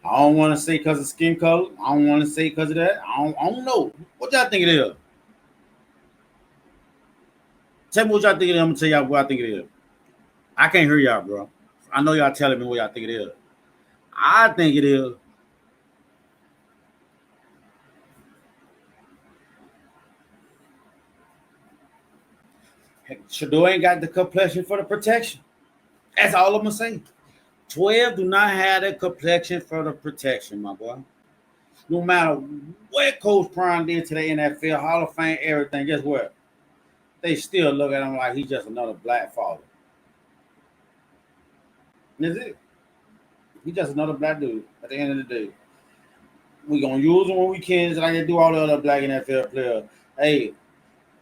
Speaker 1: I don't want to say because of skin color. I don't want to say because of that. I don't know. What y'all think it is? Tell me what y'all think it is. I'm going to tell y'all what I think it is. I can't hear y'all, bro. I know y'all telling me what y'all think it is. I think it is. Shedeur ain't got the complexion for the protection. That's all I'm going to say. 12 do not have the complexion for the protection, my boy. No matter what Coach Prime did to the NFL, Hall of Fame, everything, guess what? They still look at him like he's just another black father. That's it. He's just another black dude at the end of the day. We're going to use him when we can, just like they do all the other black NFL players. Hey,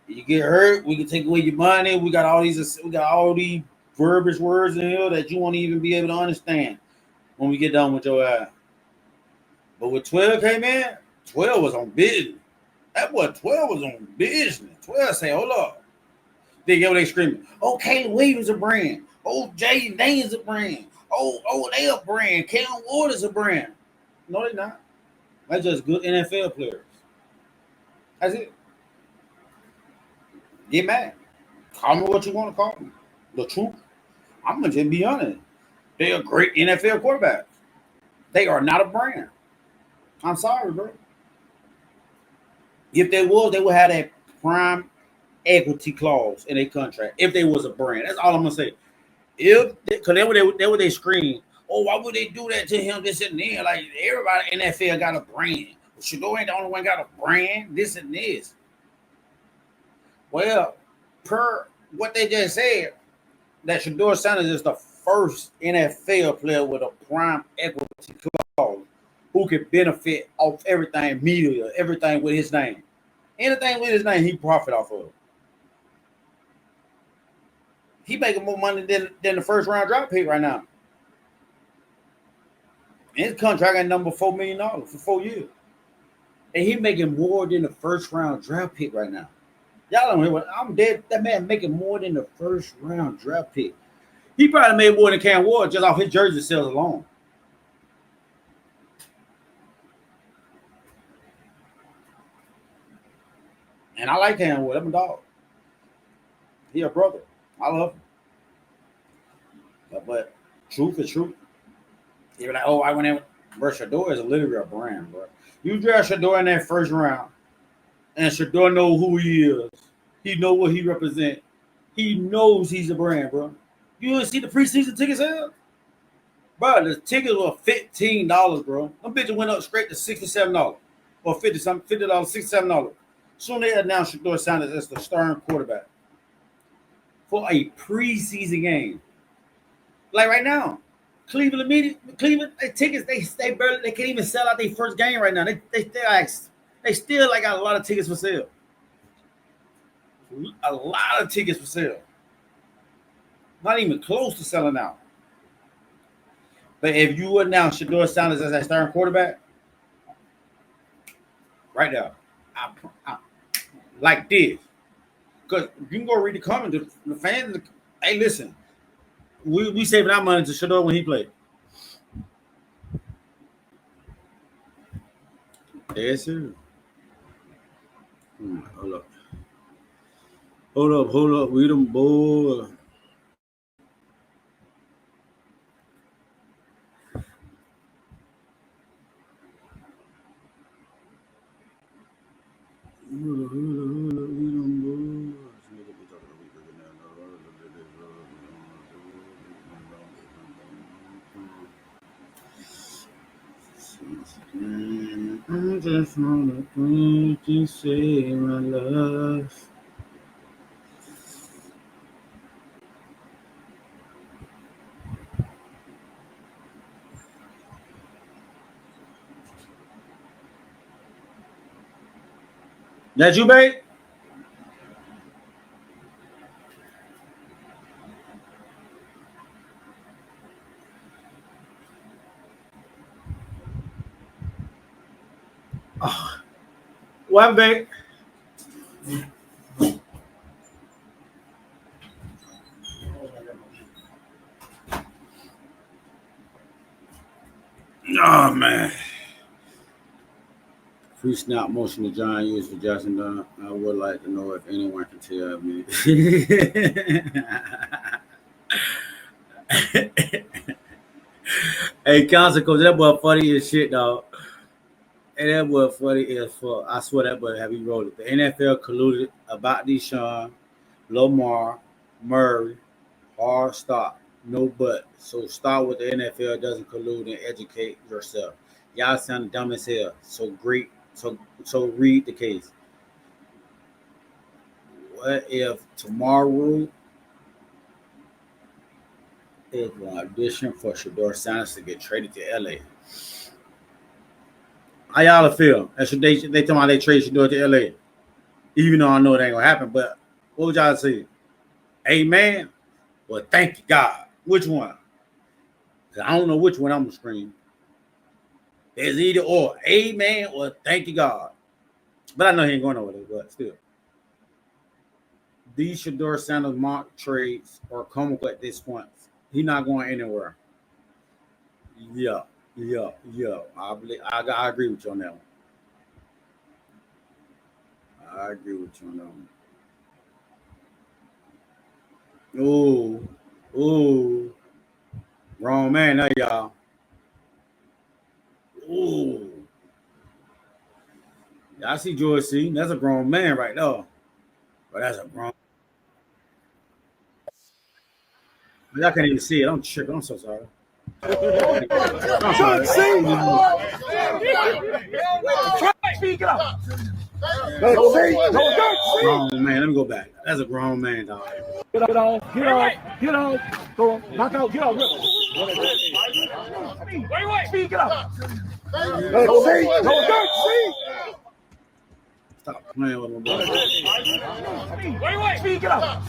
Speaker 1: you get hurt, we can take away your money. We got all these verbiage words in here that you won't even be able to understand when we get done with your ass. But when 12 came in, 12 was on business. That boy 12 was on business. 12 say, hold up. They get what they screaming. Oh, Caleb Williams a brand. Oh, Jaden Daniels a brand. Oh, they a brand. Cam Waters a brand. No, they're not. They're just good NFL players. That's it. Get mad. Call me what you want to call me. The truth. I'm going to just be honest. They are great NFL quarterbacks. They are not a brand. I'm sorry, bro. If they was, they would have that prime equity clause in their contract. If they was a brand. That's all I'm going to say. Because they would they scream, oh, why would they do that to him, this and that? Like, everybody in NFL got a brand. Shedeur ain't the only one got a brand, this and this. Well, per what they just said, that Shedeur Sanders is the first NFL player with a prime equity clause who can benefit off everything media, everything with his name. Anything with his name, he profit off of. He making more money than the first round draft pick right now. And his contract got number $4 million for 4 years. And he making more than the first round draft pick right now. Y'all don't hear what I'm dead. That man making more than the first round draft pick. He probably made more than Cam Ward just off his jersey sales alone. And I like Cam Ward. I'm a dog. He a brother. I love him. But truth is truth. You're like, oh, I went in. Bro, Shedeur is literally a brand, bro. You draft Shedeur in that first round, and Shedeur know who he is. He know what he represents. He knows he's a brand, bro. You didn't see the preseason tickets sale? Bro, the tickets were $15, bro. Them bitches went up straight to $67 or $50, $67. Soon they announced Shedeur Sanders as the starting quarterback. for a preseason game. Like right now, Cleveland tickets they barely they can't even sell out their first game right now. They still like got a lot of tickets for sale. A lot of tickets for sale. Not even close to selling out. But if you announce Shedeur Sanders as that starting quarterback, right now, I like this. Because you can go read the comments. The fans, hey, listen, we saving our money to Shedeur when he played. Yes, sir. Hold up. Hold up. We them boy. I just wanna think you say my love. That you, babe? Oh, what, babe? Oh man. Free snap motion the Giant used for Jackson Dunn. I would like to know if anyone can tell me. Hey, council coach, that boy funny as shit, dog. And that boy funny as fuck. I swear that boy have you rolled it. The NFL colluded about Deshaun, Lamar, Murray, hard stop, no but. So start with the NFL doesn't collude and educate yourself. Y'all sound dumb as hell. So great. So read the case. What if tomorrow is an audition for Shedeur Sanders to get traded to LA? How y'all feel? They tell me they trade Shedeur to LA. Even though I know it ain't gonna happen, but what would y'all say? Amen. Well, thank you, God. Which one? Cause I don't know which one I'm gonna scream. There's either or. Amen or thank you, God. But I know he ain't going over there, but still. These Shedeur Sanders mock trades are comical at this point. He's not going anywhere. Yeah. I agree with you on that one. I agree with you on that one. Ooh. Wrong man now, y'all. Ooh. Y'all see George C. That's a grown man right there. But that's a grown. Y'all can't even see it. I'm tripping. I'm so sorry. I'm sorry.
Speaker 6: Speak up.
Speaker 1: Grown man. Let me go back. That's a grown man, dog.
Speaker 6: Get on. Go. Knock out. Get on. Speak it up.
Speaker 1: Stop playing with my boy.
Speaker 6: Speak it up.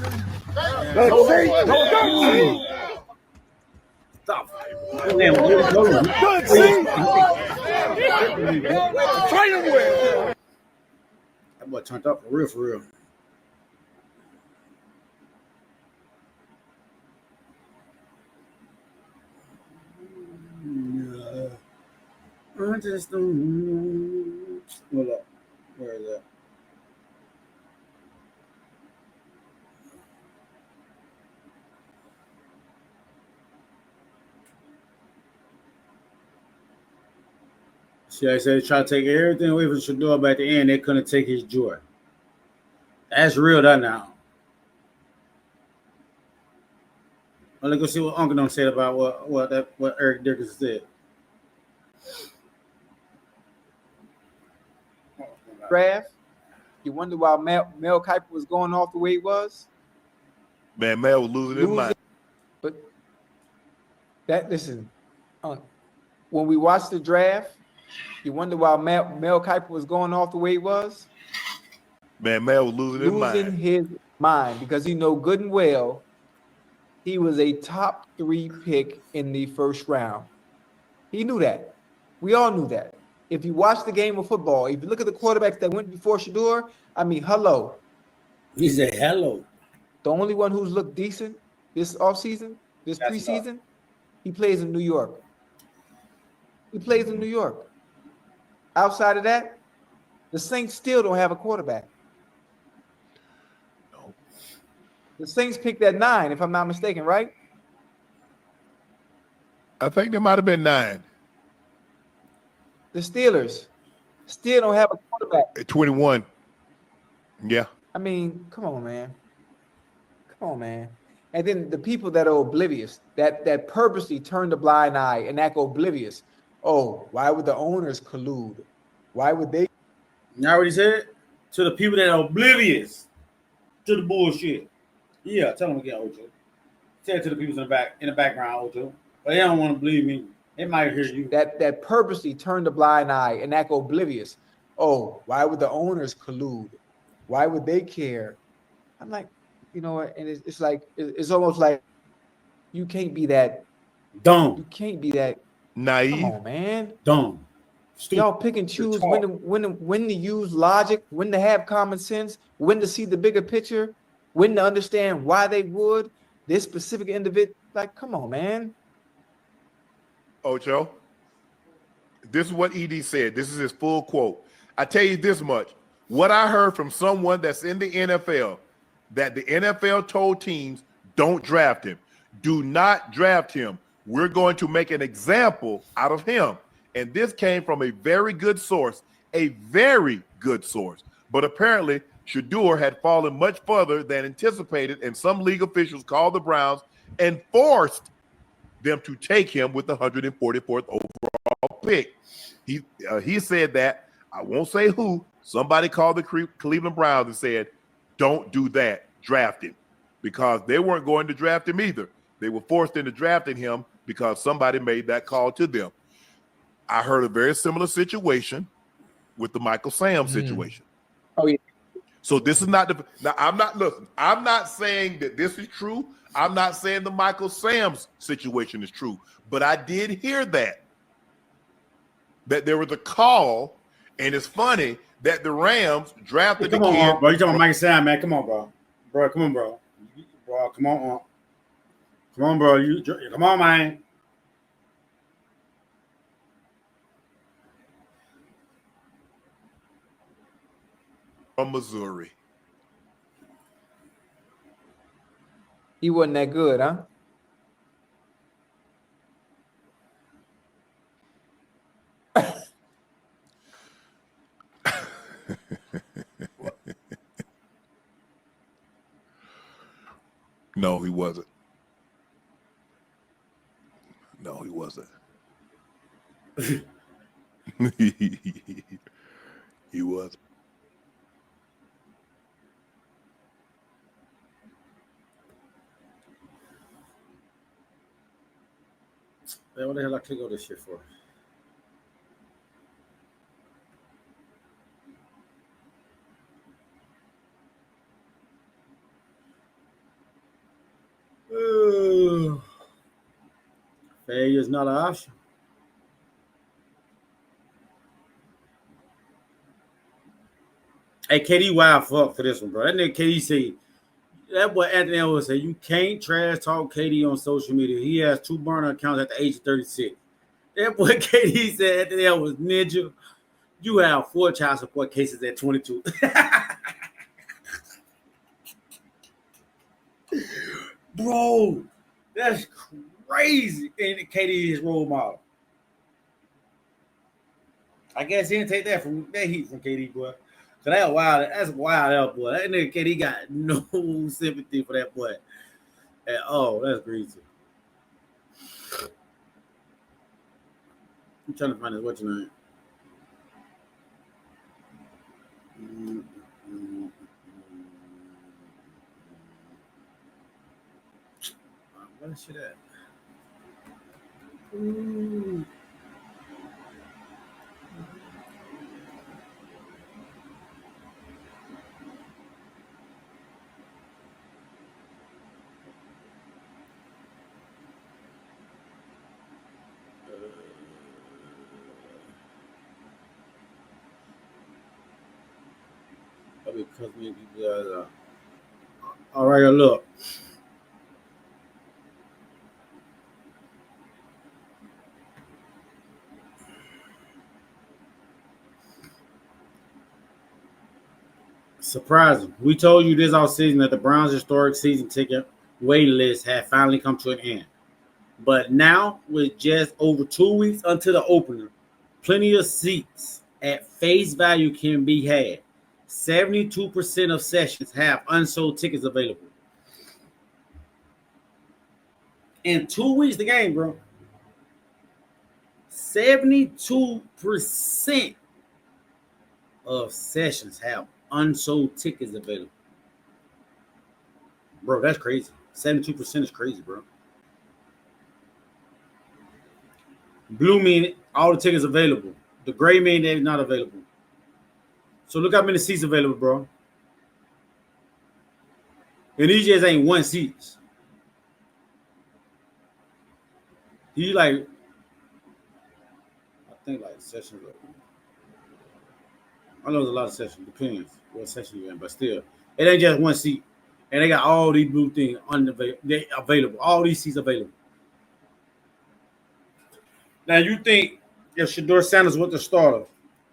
Speaker 1: Stop. Damn, good
Speaker 6: see.
Speaker 1: That boy turned up for real. I just don't. Hold up. Where is that? See, I said they try to take everything away from Shedeur, but at the end, they couldn't take his joy. That's real, that now. Well, let's go see what Uncle Don said about what Eric Dickerson said.
Speaker 17: Draft. You wonder why Mel Kiper was going off the way he was? Man, Mel was losing his mind.
Speaker 18: But listen, when we watched the draft, you wonder why Mel Kiper was going off the way he was.
Speaker 17: Man, Mel was losing
Speaker 18: his mind because he know good and well he was a top 3 pick in the first round. He knew that. We all knew that. If you watch the game of football, if you look at the quarterbacks that went before Shador, I mean, hello.
Speaker 1: He said hello.
Speaker 18: The only one who's looked decent this offseason, this preseason, he plays in New York. He plays in New York. Outside of that, the Saints still don't have a quarterback.
Speaker 17: No.
Speaker 18: The Saints picked at 9, if I'm not mistaken, right?
Speaker 17: I think there might have been 9.
Speaker 18: The Steelers still don't have a quarterback.
Speaker 17: At 21. Yeah.
Speaker 18: I mean, come on, man. Come on, man. And then the people that are oblivious, that purposely turn the blind eye and act oblivious. Oh, why would the owners collude? Why would they?
Speaker 1: You already said to the people that are oblivious to the bullshit. Yeah, tell them again, Ocho. Say it to the people in the background, Ocho. But they don't want to believe me. They might hear you.
Speaker 18: That purposely turn the blind eye and act oblivious. Oh, why would the owners collude? Why would they care? I'm like, you know what? And it's like it's almost like you can't be that
Speaker 1: dumb.
Speaker 18: You can't be that
Speaker 17: naive.
Speaker 18: Come on, man.
Speaker 1: Dumb.
Speaker 18: Stupid. Y'all pick and choose when to use logic, when to have common sense, when to see the bigger picture, when to understand why they would this specific individual. Like, come on, man.
Speaker 17: Ocho, this is what ED said. This is his full quote. I tell you this much. What I heard from someone that's in the NFL, that the NFL told teams, don't draft him. Do not draft him. We're going to make an example out of him. And this came from a very good source, a very good source. But apparently, Shador had fallen much further than anticipated, and some league officials called the Browns and forced them to take him with the 144th overall pick. He said that, I won't say who, somebody called the Cleveland Browns and said, don't do that, draft him. Because they weren't going to draft him either. They were forced into drafting him because somebody made that call to them. I heard a very similar situation with the Michael Sam situation.
Speaker 18: Oh, yeah.
Speaker 17: So this is not now I'm not saying that this is true. I'm not saying the Michael Sam's situation is true, but I did hear that there was a call, and it's funny that the Rams drafted the kid.
Speaker 1: Bro. You talking about Michael Sam, man? Come on, bro. Bro, come on, bro. Bro, come on. Come on, bro. Come on, man.
Speaker 17: From Missouri.
Speaker 18: He wasn't that good, huh?
Speaker 17: No, he wasn't. No, he wasn't. He wasn't.
Speaker 1: Man, what the hell I click on this shit for? Failure is not an option. Hey, KD, wild fuck for this one, bro. That nigga KD say, that boy Anthony Edwards said, you can't trash talk KD on social media. He has 2 burner accounts at the age of 36. That boy KD said Anthony Edwards, ninja, you have 4 child support cases at 22. Bro, that's crazy. And KD is role model. I guess he didn't take that heat from KD, boy. So that's wild out, boy. That nigga KD got no sympathy for that boy at all. That's crazy. I'm trying to find this. What's your name? that shit at? Ooh. Because maybe all right, look. Surprising. We told you this all season that the Browns' historic season ticket waiting list had finally come to an end. But now, with just over 2 weeks until the opener, plenty of seats at face value can be had. 72% of sessions have unsold tickets available. In 2 weeks, the game, bro. 72% of sessions have unsold tickets available. Bro, that's crazy. 72% is crazy, bro. Blue mean all the tickets available. The gray mean they're not available. So look how many seats available, bro. And these just ain't one seats. He like, I think like sessions. I know there's a lot of sessions. Depends what session you're in, but still, it ain't just one seat. And they got all these blue things available. All these seats available. Now you think if Shedeur Sanders was the starter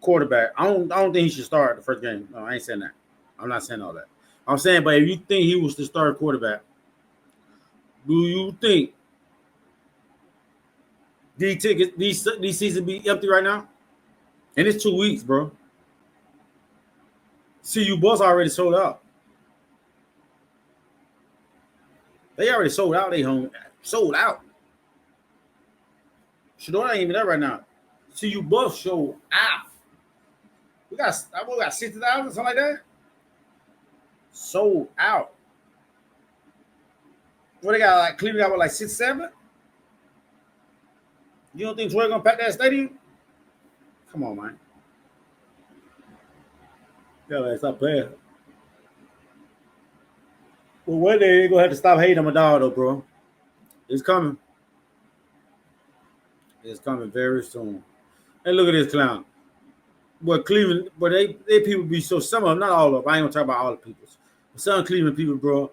Speaker 1: quarterback, I don't think he should start the first game. No, I ain't saying that. I'm not saying all that. I'm saying, but if you think he was the starter quarterback, do you think these tickets, these seats will be empty right now? And it's 2 weeks, bro. CU Bulls already sold out. They already sold out. They home sold out. Shedeur ain't even there right now. CU Bulls sold out. We got 60,000, something like that. Sold out. What they got? Like Cleveland got what, like 6, 7? You don't think Troy gonna pack that stadium? Come on, man. Yeah, man, stop playing. Well, one day they're gonna have to stop hating on my dog, though, bro. It's coming. It's coming very soon. And look at this clown. But Cleveland, but they people be so, some of them, not all of them. I ain't gonna talk about all the people. Some Cleveland people, bro,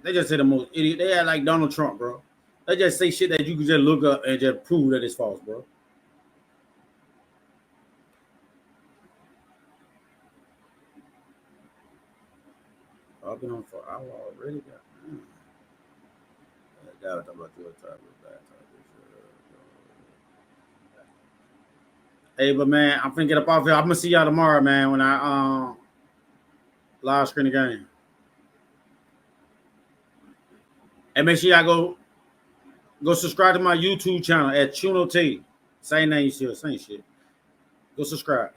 Speaker 1: they just say the most idiot. They act like Donald Trump, bro. They just say shit that you can just look up and just prove that it's false, bro. I've been on for an hour already. Hey, but man, I'm finna get up off here. I'm gonna see y'all tomorrow, man, when I live screen the game. And make sure y'all go subscribe to my YouTube channel at Chuno T. Same name you see, same shit. Go subscribe.